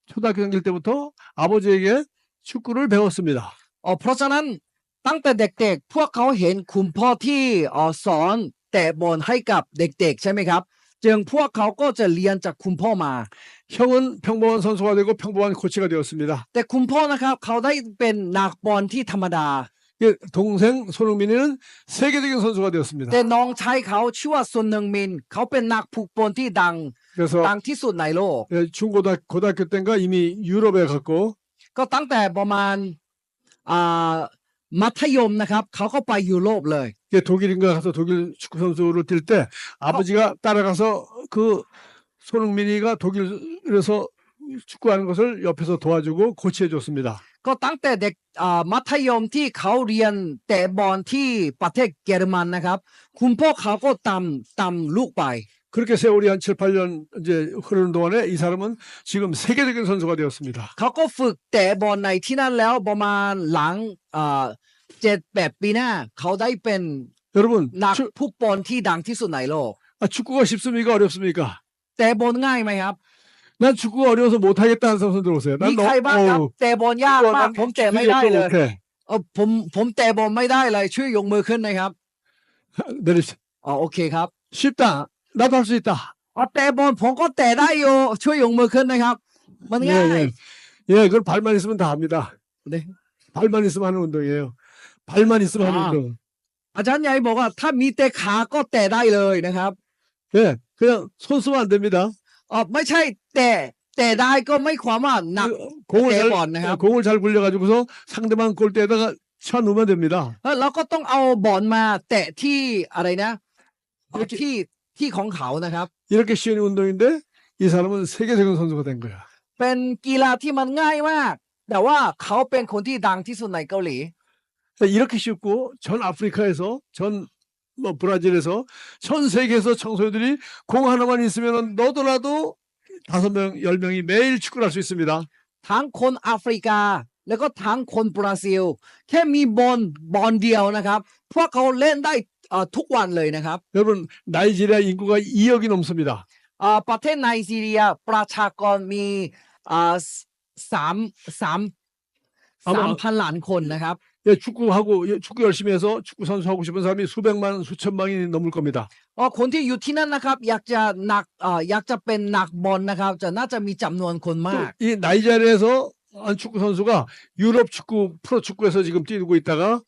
초등학교 다닐 때부터 아버지에게 축구를 배웠습니다. เพราะฉะนั้นตั้งแต่เด็กๆพวกเขาเห็นคุณพ่อที่สอนเตะบอลให้กับเด็กๆใช่ไหมครับจึงพวกเขาก็จะเรียนจากคุณพ่อมา 형은 평범한 선수가 되고 평범한 코치가 되었습니다. แต่คุณพ่อนะครับเขาได้เป็นนักบอลที่ธรรมดา 동생 손흥민이는 세계적인 선수가 되었습니다. แต่น้องชายเขาชื่อว่าซุนเทิงมินเขาเป็นนักฟุตบอลที่ดัง 그래서 ที่สุดในโลก 고등학교 때인가 이미 유럽에 갔고 ก็ตั้งแต่ประมาณมัธยมนะครับเขาก็ไปยุโรปเลย 독일인가 가서 독일 축구 선수를 뛸 때 아버지가 따라가서 그 손흥민이가 독일에서 축구하는 것을 옆에서 도와주고 코치해 줬습니다. ก็ตั้งแต่เด็กมัธยมที่เขาเรียนเตะบอลที่ประเทศเยอรมันนะครับคุณพ่อเขาก็ตามลูกไป 그렇게 세월이 한 7, 8년 이제 흐르는 동안에 이 사람은 지금 세계적인 선수가 되었습니다. เขาก็ฝึกเตะบอลในที่นั่นแล้วประมาณหลัง7-8 ปีหน้าเขาได้เป็น 여러분 นักฟุตบอลที่ดังที่สุดในโลก 축구가 쉽습니까? 어렵습니까? เตะบอลง่ายไหมครับ 난 축구가 어려워서 못하겠다는 손 들어오세요. มีใครบ้างครับเตะบอลยากมากผมเตะไม่ได้เลย ผมเตะบอลไม่ได้เลยช่วยยกมือขึ้นหนะครับ 내리시. โอเคครับ 쉽다. 나도 할 수 있다. เตะบอลผมก็เตะได้อยู่ช่วยยกมือขึ้นนะครับมันง่าย 예, 그걸 발만 있으면 다 합니다. 네. 발만 있으면 하는 운동이에요. 발만 있으면 하는 운동. อาจารย์ใหญ่บอกว่าถ้ามีแต่ขาก็เตะได้เลยนะครับ 예, 그냥 손 쓰면 안 됩니다. ไม่ใช่เตะได้ก็ไม่ความว่าหนัก 공을 잘 굴려가지고서 상대방 골대에다가 쳐 놓으면 됩니다. แล้วก็ต้องเอาบอลมาเตะที่อะไรนะที่ของเขานะครับ 이렇게 쉬운 운동인데 이 사람은 세계적인 선수가 된 거야. เป็นกีฬาที่มันง่ายมาก แต่ว่าเขาเป็นคนที่ดังที่สุดในเกาหลี 이렇게 쉽고 전 아프리카에서 브라질에서 전 세계에서 청소년들이 공 하나만 있으면 너도나도 5명, 10명이 매일 축구를 할 수 있습니다. ทั้งคนแอฟริกาแล้วก็ทั้งคนบราซิลแค่มีบอลเดียวนะครับพวกเขาเล่นได้ทุกวันเลยนะครับ 여러분 나이지리아 인구가 2억이 넘습니다. ประเทศไนจีเรียประชากรมี3,000 ล้านคนนะครับ 축구 열심히 해서 축구 선수 하고 싶은 사람이 수백만 수천만이 넘을 겁니다. คนที่อยู่ที่นั่นนะครับอยากจะเป็นนักบอลนะครับจะน่าจะมีจำนวนคนมาก 이 나이지리아에서 한 축구 선수가 유럽 축구 프로 축구에서 지금 뛰고 있다가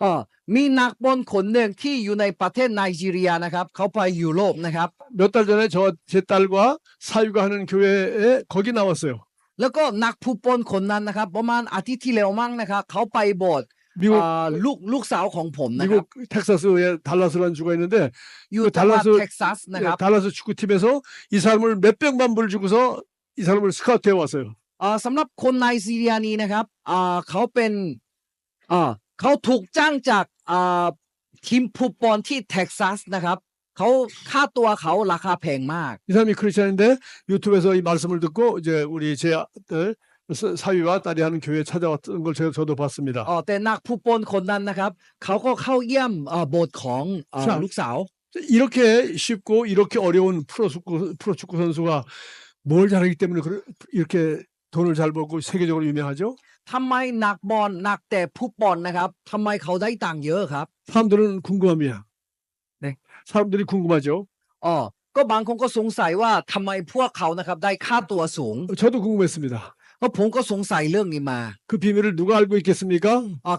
เออมีนักบอลคนหนึ่งที่อยู่ในประเทศไนจีเรียนะครับเขาไปยุโรปนะครับ 몇 달 전에 제 딸과 사유가 하는 교회에 거기 나왔어요. แล้วก็นักฟุตบอลคนนั้นนะครับประมาณอาทิตย์ที่แล้วมั้งนะครับเขาไปโบสถ์ 미국 ลูกสาวของผมนะครับ 미국 텍사스에 달라스라는 주가 있는데 อยู่ 그 จังหวัด 달라스 เท็กซัสนะครับ 달라스 축구팀에서 이 사람을 몇백만 불 주고서 이 사람을 스카우트해 왔어요. สำหรับคนไนจีเรียนี้นะครับเขาเป็นเขาถูกจ้างจากทีมฟุตบอลที่เท็กซัสนะครับเขาค่าตัวเขาราคาแพงมาก 이 사람이 크리스천인데 유튜브에서 이 말씀을 듣고 이제 우리 제 아들 사위와 딸이 하는 교회에 찾아왔던 걸 저도 봤습니다. แต่นักฟุตบอลคนนั้นนะครับเขาก็เข้าเยี่ยมโบสถ์ของลูกสาว 이렇게 쉽고 이렇게 어려운 프로축구 선수가 뭘 잘하기 때문에 이렇게 돈을 잘 벌고 세계적으로 유명하죠? ทำไมนักบอลนักแต่ฟุตบอลนะครับทำไมเขาได้ตังค์เยอะครับ 사람들은 궁금합니다. 네. 사람들이 궁금하죠. ก็บางคนก็สงสัยว่าทำไมพวกเขานะครับได้ค่าตัวสูง 저도 궁금했습니다. ก็ผมก็สงสัยเรื่องนี้มา 그 비밀을 누가 알고 있겠습니까?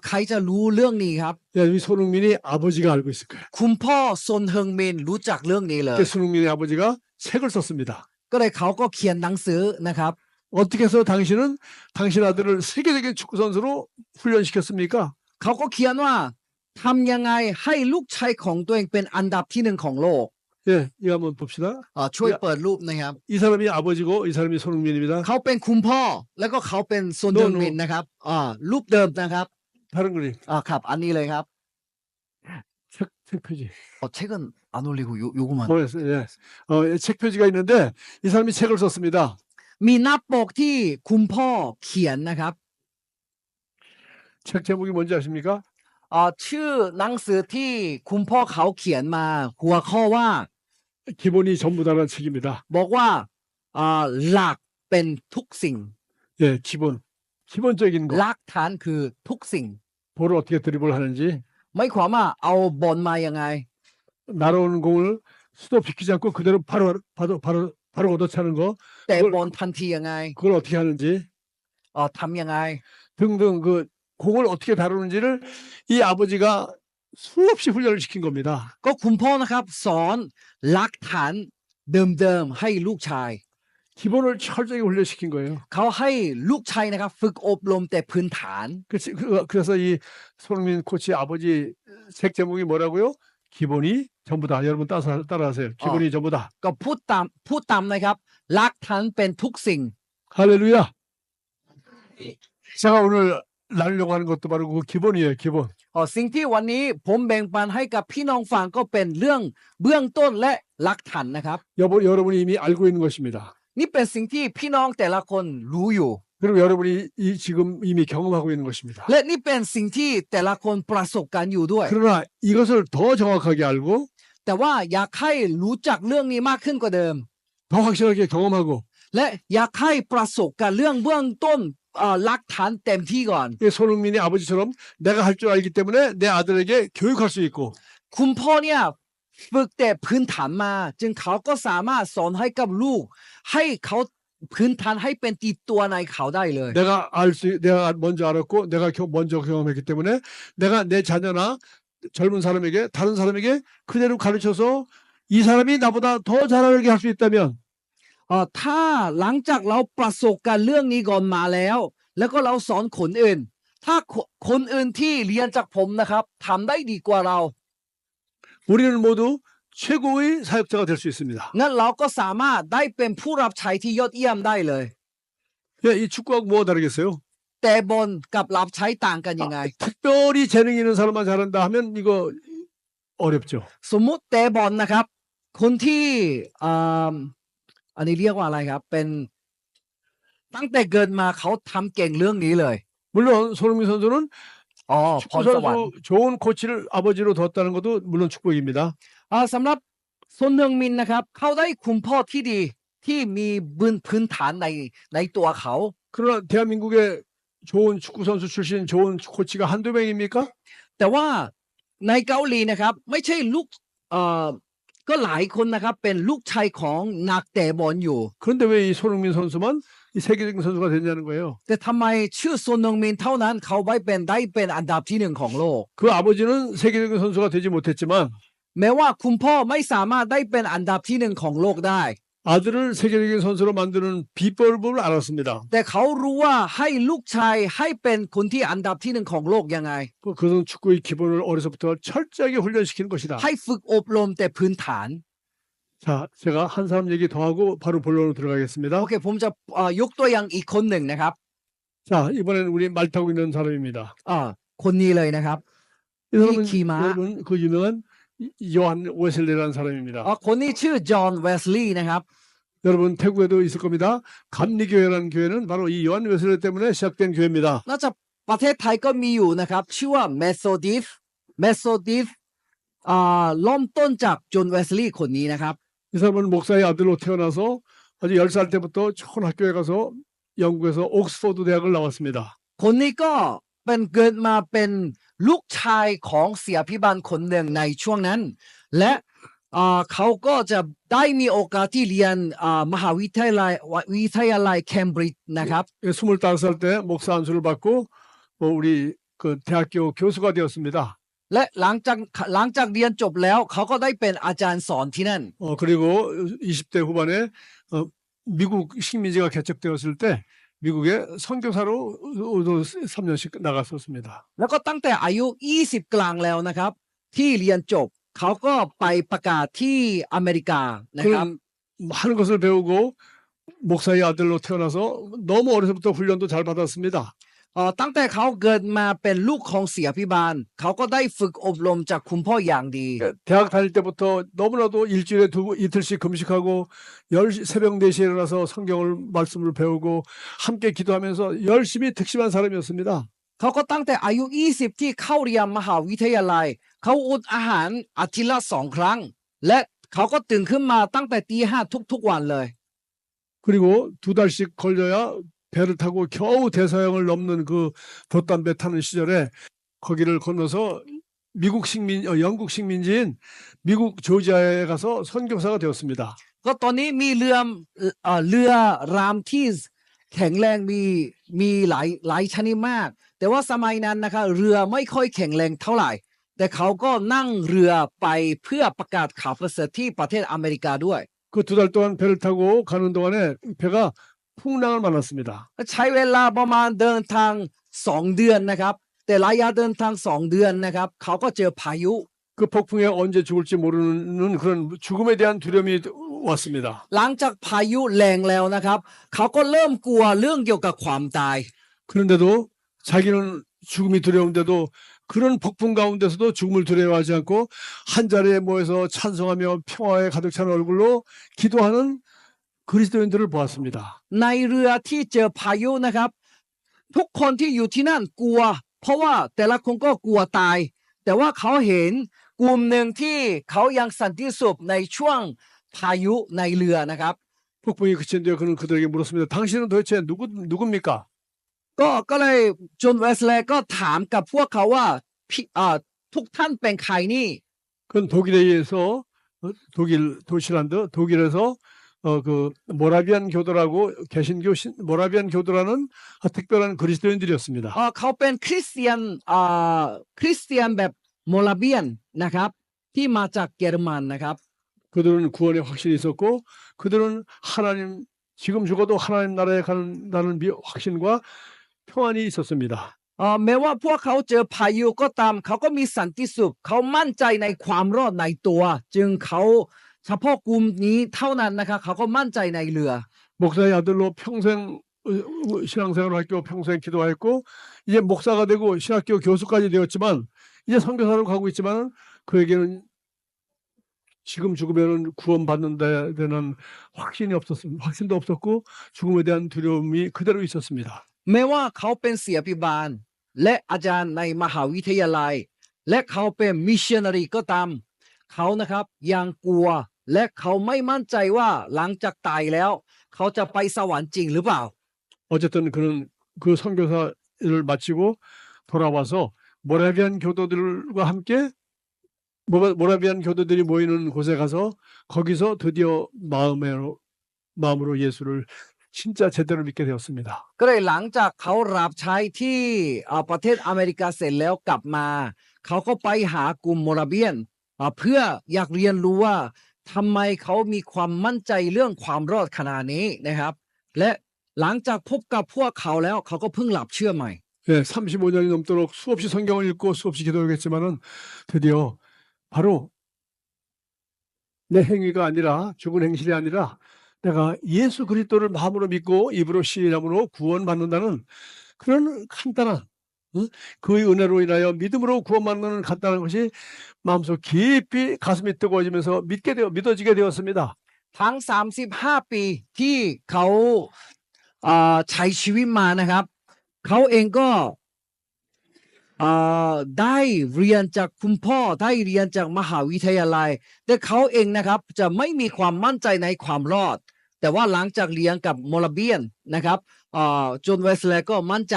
ใครจะรู้เรื่องนี้ครับ 야, 이 손흥민이 아버지가 알고 있을 거예요. คุณพ่อซนเฮิงมินรู้จักเรื่องนี้เลย 그때 손흥민의 아버지가 책을 썼습니다. ก็เลยเขาก็เขียนหนังสือนะครับ 어떻게 해서 당신은 당신 아들을 세계적인 축구 선수로 훈련시켰습니까? เขาก็เขียนว่าทำยังไงให้ลูกชายของตัวเองเป็นอันดับที่หนึ่งของโลก 예, 이거 한번 봅시다. ช่วยเปิดรูปนะครับ 이 사람이 아버지고 이 사람이 손흥민입니다. เขาเป็นคุณพ่อแล้วก็เขาเป็นซนเฮิงมินนะครับรูปเดิมนะครับ 다른 그림. ครับอันนี้เลยครับ 책 표지. 책은 안 올리고 요거만 예. 책 표지가 있는데 이 사람이 책을 썼습니다. มีหน้าปกที่คุณพ่อเขียนนะครับ 책 제목이 뭔지 아십니까? ชื่อหนังสือที่คุณพ่อเขาเขียนมาหัวข้อว่า 기본이 전부다라는 책입니다. บอกว่าหลักเป็นทุกสิ่ง 예, 기본적인 거. หลักฐานคือทุกสิ่ง 볼을 어떻게 드리블 하는지 ไม่ความว่าเอาบอลมายังไง 날아오는 공을 수도 비키지 않고 그대로 바로 얻어차는 거 แต่บอลทันทียังไง 그걸 어떻게 하는지 ทำยังไง 등등 그 공을 어떻게 다루는지를 이 아버지가 수없이 훈련을 시킨 겁니다. ก็คุณพ่อนะครับสอนหลักฐานเดิมๆให้ลูกชาย 기본을 철저히 훈련시킨 거예요. เขาให้ลูกชายนะครับฝึกอบรมแต่พื้นฐาน 그래서 이 손흥민 코치 아버지 책 제목이 뭐라고요? 기본이 전부다. 여러분 따라하세요. 기본이 전부다. ก็พูดตามนะครับหลักฐานเป็นทุกสิ่ง 할렐루야. 제가 오늘 나누려고 하는 것도 바로 그 기본이에요. 기본. สิ่งที่วันนี้ผมแบ่งปันให้กับพี่น้องฟังก็เป็นเรื่องเบื้องต้นและหลักฐานนะครับ 여러분이 이미 알고 있는 것입니다. นี่เป็นสิ่งที่พี่น้องแต่ละคนรู้อยู่ 그리고 여러분이 지금 이미 경험하고 있는 것입니다. และนี่เป็นสิ่งที่แต่ละคนประสบการณ์อยู่ด้วย 그러나 이것을 더 정확하게 알고 แต่ว่าอยากให้รู้จักเรื่องนี้มากขึ้นกว่าเดิม 더 확실하게 경험하고 และอยากให้ประสบการณ์เรื่องเบื้องต้นหลักฐานเต็มที่ก่อน 손흥민의 아버지처럼 내가 할 줄 알기 때문에 내 아들에게 교육할 수 있고 คุณพ่อเนี่ยฝึกแต่พื้นฐานมา จึงเขาก็สามารถสอนให้กับลูก ให้เขาพื้นฐานให้เป็นติดตัวในเขาได้เลย 내가 먼저 알았고 내가 먼저 경험했기 때문에 내가 내 자녀나 젊은 사람에게 다른 사람에게 그대로 가르쳐서 이 사람이 나보다 더 잘하게 할 수 있다면 ถ้าหลังจากเราประสบการณ์เรื่องนี้ก่อนมาแล้ว แล้วก็เราสอนคนอื่น ถ้าคนอื่นที่เรียนจากผมนะครับทำได้ดีกว่าเรา 우리는 모두 최고의 사역자가 될 수 있습니다. งั้นเราก็สามารถได้เป็นผู้รับใช้ที่ยอดเยี่ยมได้เลย 이 축구하고 뭐가 다르겠어요? แต่บนกับรับใช้ต่างกันยังไง 특별히 재능 있는 사람만 잘한다 하면 이거 어렵죠. สมมุติแต่บอลนะครับ คนที่อันนี้เรียกว่าอะไรครับ เป็นตั้งแต่เกิดมาเขาทำเก่งเรื่องนี้เลย 물론 손흥민 선수는 พรสวรรค์ 축구 선수 좋은 코치를 아버지로 뒀다는 것도 물론 축복입니다. สำหรับซนเฮิงมินนะครับเขาได้คุณพ่อที่ดีที่มีพื้นฐานในตัวเขา 그러나 대한민국에 좋은 축구 선수 출신 좋은 코치가 한두 명입니까? แต่ว่าในเกาหลีนะครับไม่ใช่ลูกก็หลายคนนะครับเป็นลูกชายของนักเตะบอลอยู่ 그런데 왜 이 손흥민 선수만 이 세계적인 선수가 됐냐는 거예요. แต่ทำไมชื่อโซนเนงมินเท่านั้นเขาไว้เป็นได้เป็นอันดับที่หนึ่งของโลก 그 아버지는 세계적인 선수가 되지 못했지만 แม้ว่าคุณพ่อไม่สามารถได้เป็นอันดับที่หนึ่งของโลกได้ 아들을 세계적인 선수로 만드는 비법을 알았습니다. แต่เขารู้ว่าให้ลูกชายให้เป็นคนที่อันดับที่หนึ่งของโลกยังไง 그것은 축구의 기본을 어려서부터 철저하게 훈련시키는 것이다. ให้ฝึกอบรมแต่พื้นฐาน 자, 제가 한 사람 얘기 더 하고 바로 본론으로 들어가겠습니다. โอเคผมจะยกตัวอย่างอีกคนหนึ่งนะครับ 자, 이번엔 우리 말 타고 있는 사람입니다. คนนี้เลยนะครับ 이 사람은 키마. 여러분 그 유명한 요한 웨슬리라는 사람입니다. คนนี้ชื่อจอห์นเวสลีย์นะครับ 여러분 태국에도 있을 겁니다. 감리교회라는 교회는 바로 이 요한 웨슬리 때문에 시작된 교회입니다. น่าจะประเทศไทยก็มีอยู่นะครับชื่อว่าเมโซดิสเริ่มต้นจากจอห์นเวสลีย์คนนี้นะครับ 이 사람은 목사의 아들로 태어나서 아주 10살 때부터 좋은 학교에 가서 영국에서 옥스퍼드 대학을 나왔습니다. คนนี้ก็เป็นเกิดมาเป็นลูกชายของเสียพิบาลคนหนึ่งในช่วงนั้น และเขาก็จะได้มีโอกาสที่เรียนมหาวิทยาลัยเคมบริดจ์นะครับ 25살 때 목사 안수를 받고 우리 그 대학교 교수가 되었습니다. และหลังจากเรียนจบแล้วเขาก็ได้เป็นอาจารย์สอนที่นั่น 그리고 20대 후반에 미국 식민지가 개척되었을 때 미국에 선교사로 3년씩 나갔었습니다. แล้วก็ตั้งแต่อายุ20กลางแล้วนะครับ ที่เรียนจบเขาก็ไปประกาศที่อเมริกานะครับ 그런 많은 것을 배우고 목사의 아들로 태어나서 너무 어려서부터 훈련도 잘 받았습니다. ตั้งแต่เขาเกิดมาเป็นลูกของเสียพิบาลเขาก็ได้ฝึกอบรมจากคุณพ่ออย่างดี 대학 다닐 때부터 너무나도 일주일에 이틀씩 금식하고 새벽 4시에 일어나서 성경을 말씀을 배우고 함께 기도하면서 열심히 특심한 사람이었습니다. เขาก็ตั้งแต่อายุ20ที่เข้าเรียนมหาวิทยาลัยเขาอดอาหารอาทิตย์ละ2 ครั้ง และเขาก็ตื่นขึ้นมาตั้งแต่ตี 5ทุกวันเลย 그리고 2달씩 걸려야 배를 타고 겨우 대서양을 넘는 그 돛담배 타는 시절에 거기를 건너서 영국 식민지인 미국 조지아에 가서 선교사가 되었습니다. ก็ตอนนี้มีเรือรามที่แข็งแรงมีหลายชนิดมาก แต่ว่าสมัยนั้นนะคะเรือไม่ค่อยแข็งแรงเท่าไหร่ แต่เขาก็นั่งเรือไปเพื่อประกาศข่าวประเสริฐที่ประเทศอเมริกาด้วย 그 2달 동안 배를 타고 가는 동안에 배가 풍랑을 만났습니다. ใช้เวลาประมาณเดินทาง2 เดือนนะครับ แต่ระยะเดินทาง2 เดือนนะครับเขาก็เจอพายุ 그 폭풍에 언제 죽을지 모르는 그런 죽음에 대한 두려움이 왔습니다. หลังจากพายุแรงแล้วนะครับเขาก็เริ่มกลัวเรื่องเกี่ยวกับความตาย 그런데도 자기는 죽음이 두려운데도 그런 폭풍 가운데서도 죽음을 두려워하지 않고 한 자리에 모여서 찬송하며 평화에 가득 찬 얼굴로 기도하는 그리스도인들을 보았습니다. ในเรือที่เจอพายุนะครับ ทุกคนที่อยู่ที่นั่นกลัว เพราะว่าแต่ละคนก็กลัวตาย แต่ว่าเขาเห็นกลุ่มหนึ่งที่เขายังสันติสุขในช่วงพายุในเรือนะครับ 폭풍이 그친 뒤에 그는 그들에게 물었습니다. 당신은 도대체 누굽니까? ก็เลยจนเวสเลย์ก็ถามกับพวกเขาว่าทุกท่านเป็นใครนี่ 그건 독일에서 독일 도시란드 독일에서 그 모라비안 교도라고 개신교 모라비안 교도라는 특별한 그리스도인들이었습니다. เขาเป็นคริสเตียนแบบโมราเบียนนะครับที่มาจากเยอรมันนะครับ 그들은 구원의 확신이 있었고 그들은 하나님 지금 죽어도 하나님 나라에 간다는 확신과 평안이 있었습니다. แม้ว่าพวกเขาเจอพายุก็ตามเขาก็มีสันติสุขเขามั่นใจในความรอดในตัว จึงเขาเฉพาะกลุ่มนี้เท่านั้นนะคะเขาก็มั่นใจในเรือ 목사의 아들로 평생 신앙생활을 했고 평생 기도했고 이제 목사가 되고 신학교 교수까지 되었지만 이제 선교사로 가고 있지만 그에게는 지금 죽으면 구원받는 데 대한 확신도 없었고 죽음에 대한 두려움이 그대로 있었습니다. แม้ว่าเขาเป็นเสียพิบาลและอาจารย์ในมหาวิทยาลัย และเขาเป็นมิชชันนารีก็ตามเขานะครับยังกลัวและเขาไม่มั่นใจว่าหลังจากตายแล้วเขาจะไปสวรรค์จริงหรือเปล่า 어쨌든 그는 그 선교사를 마치고 돌아와서 모라비안 교도들과 함께 모라비안 교도들이 모이는 곳에 가서 거기서 드디어 마음으로 예수를 진짜 제대로 믿게 되었습니다. ก็เลยหลังจากเขารับใช้ที่ประเทศอเมริกาเสร็จแล้วกลับมาเขาก็ไปหากลุ่มโมราเบียนเพื่ออยากเรียนรู้ว่าทำไมเขามีความมั่นใจเรื่องความรอดขนาดนี้นะครับ และหลังจากพบกับพวกเขาแล้วเขาก็เพิ่งหลับเชื่อใหม่ 예, 35년이 넘도록 수없이 성경을 읽고 수없이 기도하겠지만은 드디어 바로 내 행위가 아니라 죽은 행실이 아니라 내가 예수 그리스도를 마음으로 믿고 입으로 시인함으로 구원받는다는 그런 간단한 그의 은혜로 인하여 믿음으로 구원받는 간단한 것이 마음속 깊이 가슴이 뜨거워지면서 믿어지게 되었습니다. ทั้ง 35 ปีที่เขาใช้ชีวิตมานะครับเขาเองก็ได้เรียนจากคุณพ่อได้เรียนจากมหาวิทยาลัยแต่เขาเองนะครับจะไม่มีความมั่นใจในความรอดแต่ว่าหลังจากเรียนกับโมราเบียนนะครับจนเวสเลย์ก็มั่นใจ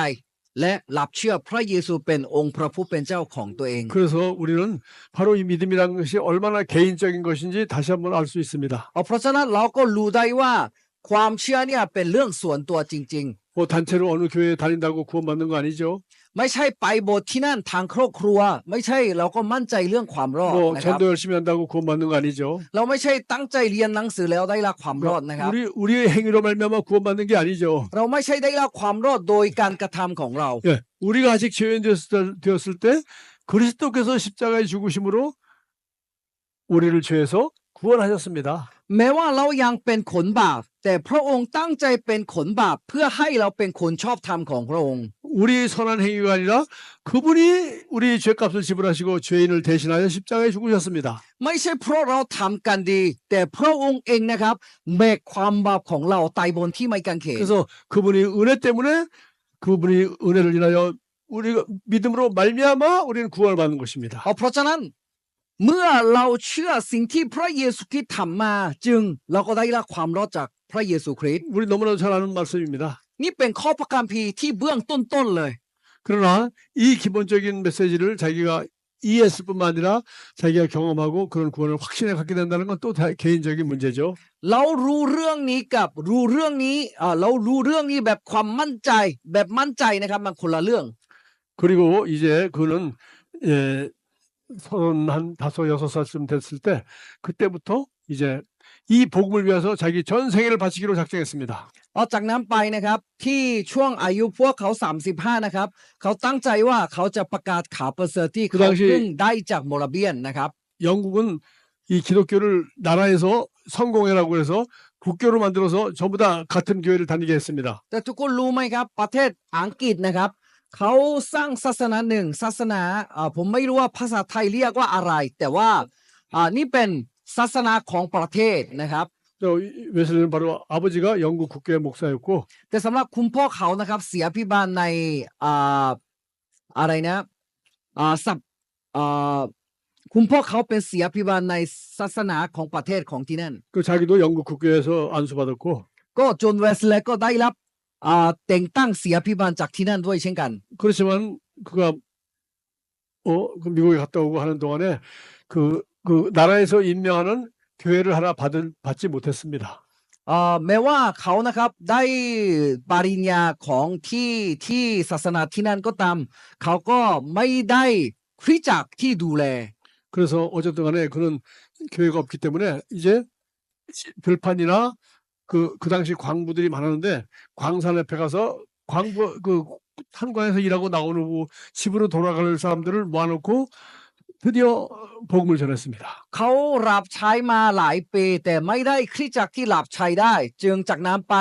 และหลับเชื่อพระเยซูเป็นองค์พระผู้เป็นเจ้าของตัวเอง 그래서 우리는 바로 이 믿음이라는 것이 얼마나 개인적인 것인지 다시 한번 알 수 있습니다. เพราะฉะนั้นเราก็รู้ได้ว่าความเชื่อเนี่ยเป็นเรื่องส่วนตัวจริง 뭐 단체로 어느 교회에 다닌다고 구원받는 거 아니죠. ๆไม่ใช่ไปโบสถ์ที่นั่นทางครอบครัวไม่ใช่เราก็มั่นใจเรื่องความรอด 뭐 นะครับ 전도 열심히 한다고 구원받는 거 아니죠. เราไม่ใช่ตั้งใจเรียนหนังสือแล้วได้รับความรอดนะครับ 우리의 행위로 말미암아 구원받는 게 아니죠. เราไม่ใช่ได้รับความรอดโดยการกระทำของเรา 예, 우리가 아직 죄인 되었을 때 그리스도께서 십자가에 죽으심으로 우리를 죄에서 구원하셨습니다. แม้ว่าเรายังเป็นขนบาปแต่พระองค์ตั้งใจเป็นขนบาปเพื่อให้เราเป็นคนชอบธรรมของพระองค์ 우리 선한 행위가 아니라 그분이 우리 죄값을 지불하시고 죄인을 대신하여 십자가에 죽으셨습니다. ไม่ใช่เพราะเราทำกันดีแต่พระองค์เองนะครับแบกความบาปของเราตายบนที่ไม้กางเขน 그래서 그분이 은혜 때문에 그분이 은혜를 인하여 우리가 믿음으로 말미암아 우리는 구원을 받는 것입니다. เพราะฉะนั้นเมื่อเราเชื่อสิ่งที่พระเยซูคริสต์ทำมาจึงเราก็ได้รับความรอดจากพระเยซูคริสต์ 우리 너무나도 잘 아는 말씀입니다. นี่เป็นข้อพระคัมภีร์ที่เบื้องต้นๆเลย 그러나 이 기본적인 메시지를 자기가 이해했을 뿐만 아니라 자기가 경험하고 그런 구원을 확신에 갖게 된다는 건 또 개인적인 문제죠. เรารู้เรื่องนี้กับรู้เรื่องนี้เรารู้เรื่องนี้แบบความมั่นใจแบบมั่นใจนะครับมันคนละเรื่อง 그리고 이제 그는 예, 35~6살쯤 됐을 때 그때부터 이제 이 복음을 위해서 자기 전 생애를 바치기로 작정했습니다. จากนั้นไปนะครับที่ช่วงอายุพวกเขา35นะครับเขาตั้งใจว่าเขาจะประกาศข่าวประเสริฐที่เขาเพิ่งได้จากโมราเบียนนะครับ 영국은 이 기독교를 나라에서 성공회라고 해서 국교로 만들어서 전부 다 같은 교회를 다니게 했습니다. แต่ทุกคนรู้ไหมครับประเทศอังกฤษนะครับเขาสร้างศาสนาหนึ่งศาสนาผมไม่รู้ว่าภาษาไทยเรียกว่าอะไรแต่ว่านี่เป็นศาสนาของประเทศนะครับ 웨슬리는 바로 아버지가 영국 국교의 목사였고 แต่สำหรับคุณพ่อเขานะครับเสียพิบาลในอะไรนะคุณพ่อเขาเป็นเสียพิบาลในศาสนาของประเทศของที่นั่น 그 자기도 영국 국교에서 안수받았고 ก็จนเวสเลย์ก็ได้รับแต่งตั้งเสียพิบาลจากที่นั่นด้วยเช่นกัน 그렇지만 그가 그 미국에 갔다 오고 하는 동안에 그 나라에서 임명하는 교회를 하나 받지 못했습니다. แม้ว่าเขานะครับได้ปริญญาของที่ศาสนาที่นั่นก็ตามเขาก็ไม่ได้คริสตจักรที่ดูแล 그래서 어쨌든 간에 그는 교회가 없기 때문에 이제 들판이나 그 당시 광부들이 많았는데 광산 옆에 가서 광부 탄광에서 일하고 나오는 집으로 돌아갈 사람들을 모아놓고 드디어 복음을 전했습니다. เขารับใช้มาหลายปีแต่ไม่ได้คริสตจักรที่รับใช้ได้จึงจากนั้นไป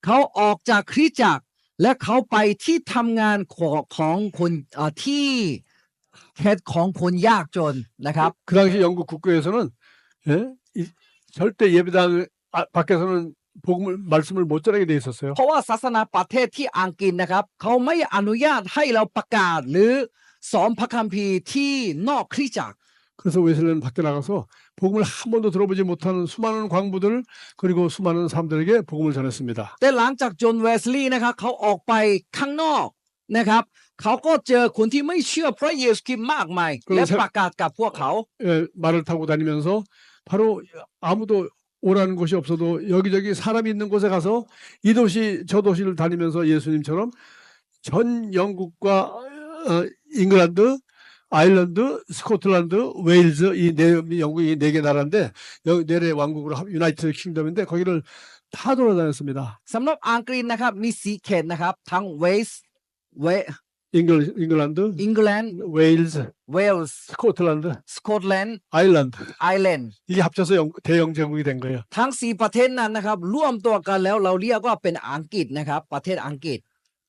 เขาออกจากคริสตจักรและเขาไปที่ทำงานของคนที่เขตของคนยากจนนะครับ 그 당시 영국 국교에서는 절대 예배당 밖에서는 말씀을 못 전하게 돼 있었어요. เพราะว่าศาสนาประเทศที่อังกฤษนะครับเขาไม่อนุญาตให้เราประกาศหรือสอนพระคัมภีร์ที่นอกคริสตจักร 그래서 웨슬리는 밖에 나가서 복음을 한 번도 들어보지 못하는 수많은 광부들 그리고 수많은 사람들에게 복음을 전했습니다. แต่หลังจากจนเวสลีย์นะครับเขาออกไปข้างนอกนะครับเขาก็เจอคนที่ไม่เชื่อพระเยซูคริสต์มากมายและประกาศกับพวกเขา 말을 타고 다니면서 바로 아무도 오라는 곳이 없어도 여기저기 사람이 있는 곳에 가서 이 도시 저 도시를 다니면서 예수님처럼 전 영국과 잉글랜드, 아일랜드, 스코틀랜드, 웨일즈 영국이 네 개 나라인데 여기 내래 왕국으로 유나이티드 킹덤인데 거기를 다 돌아다녔습니다. สำหรับอังกฤษนะครับมีสีเขตนะครับทั้งเวสเว 잉글랜드, อังกฤษ 웨일즈, เวลส์ 스코틀랜드, สกอตแลนด์ 아일랜드 ไอร์แลนด์ 이게 합쳐서 대영 제국이 된 거예요. ทั้ง4ประเทศนั้นนะครับร่วมตัวกันแล้วเราเรียกว่าเป็นอังกฤษนะครับประเทศอังกฤษ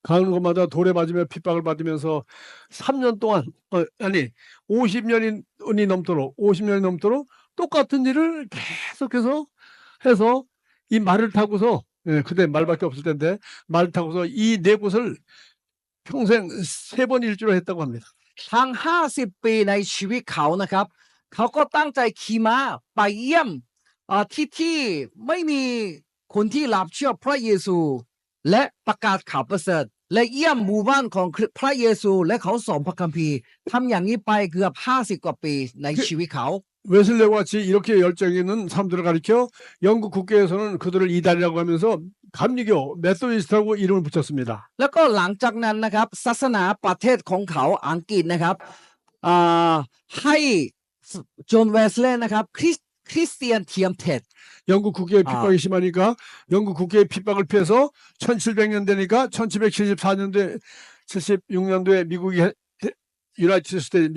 가는 곳마다 돌에 맞으며 핍박을 받으면서 3년 동안 50년이 넘도록 똑같은 일을 계속해서 해서 이 말을 타고서 그때 말밖에 없을 텐데 말을 타고서 이 네 곳을 평생 3번 일주로 했다고 합니다. ทั้ง50 ปีในชีวิตเขานะครับเขาก็ตั้งใจขี่ม้าไปเยี่ยมที่ไม่มีคนที่รับเชื่อพระเยซูและประกาศข่าวประเสริฐและเยี่ยมหมู่บ้านของพระเยซูและเขาสอนพระคัมภีร์ทำอย่างนี้ไปเกือบ50 กว่าปีในชีวิตเขา 웨슬레와 같이 이렇게 열정이 있는 사람들을 가리켜 영국 국계에서는 그들을 이단이라고 하면서 감리교 메소디스트라고 이름을 붙였습니다. แล้วก็หลังจากนั้นนะครับศาสนาประเทศของเขาอังกฤษนะครับให้จอห์นเวสเลย์นะครับคริสเตียนเทียมเท็จ 영국 국계의 핍박이 심하니까 영국 국계의 핍박을 피해서 1700년 되니까 1774년도에 76년도에 미국이 유나이티드 스테이트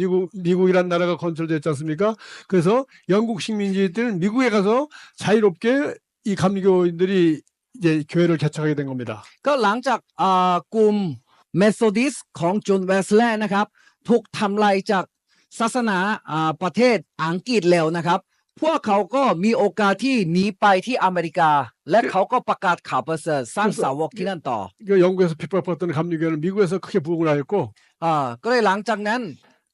미국이란 나라가 건설됐지 않습니까? 그래서 영국 식민지들은 미국에 가서 자유롭게 이 감리교인들이 이제 교회를 개척하게 된 겁니다. ก็หลังจากกลุ่มเมโซดิสของจอห์นเวสเลย์นะครับถูกทำลายจากศาสนาประเทศอังกฤษแล้วนะครับพวกเขาก็มีโอกาสที่หนีไปที่อเมริกาและเขาก็ประกาศข่าวประเสริฐสร้างสาวกที่นั่นต่อ 영국에서 핍박받던 감리교회는 미국에서 크게 부흥을 하였고 ก็เลยหลังจากนั้น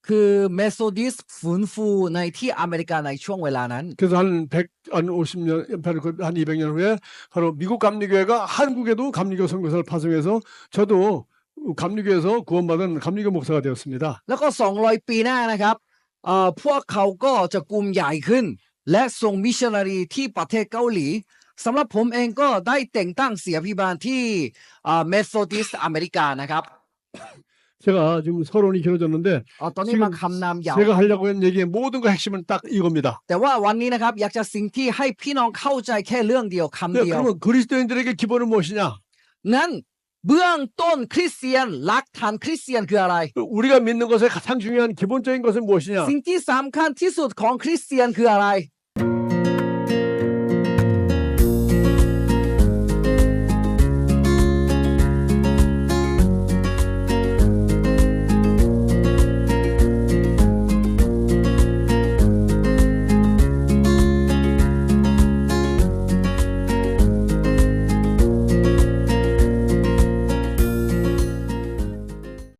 คือเมโซดิสฟื้นฟูในที่อเมริกาในช่วงเวลานั้น 그래서 한 50년, 한 200년 후에 바로 미국 감리교회가 한국에도 감리교 선교사를 파송해서 저도 감리교에서 구원받은 감리교 목사가 되었습니다. แล้วก็200 ปีหน้านะครับพวกเขาก็จะกลุ่มใหญ่ขึ้นและส่งมิชชันนารีที่ประเทศเกาหลีสำหรับผมเองก็ได้แต่งตั้งเสียพิบาลที่เมโซดิสอเมริกานะครับ 제가 지금 서론이 길어졌는데 ตอนนี้มาคำนามยาว 제가 하려고 한 얘기의 모든 거 핵심은 딱 이겁니다. แต่ว่าวันนี้นะครับอยากจะสิ่งที่ให้พี่น้องเข้าใจแค่เรื่องเดียวคำ 네, เดียว 그러면 그리스도인들에게 기본은 무엇이냐? นั้นเบื้องต้นคริสเตียนหลักฐานคริสเตียนคืออะไร 우리가 믿는 것의 가장 중요한 기본적인 것은 무엇이냐? สิ่งที่สำคัญที่สุดของคริสเตียนคืออะไร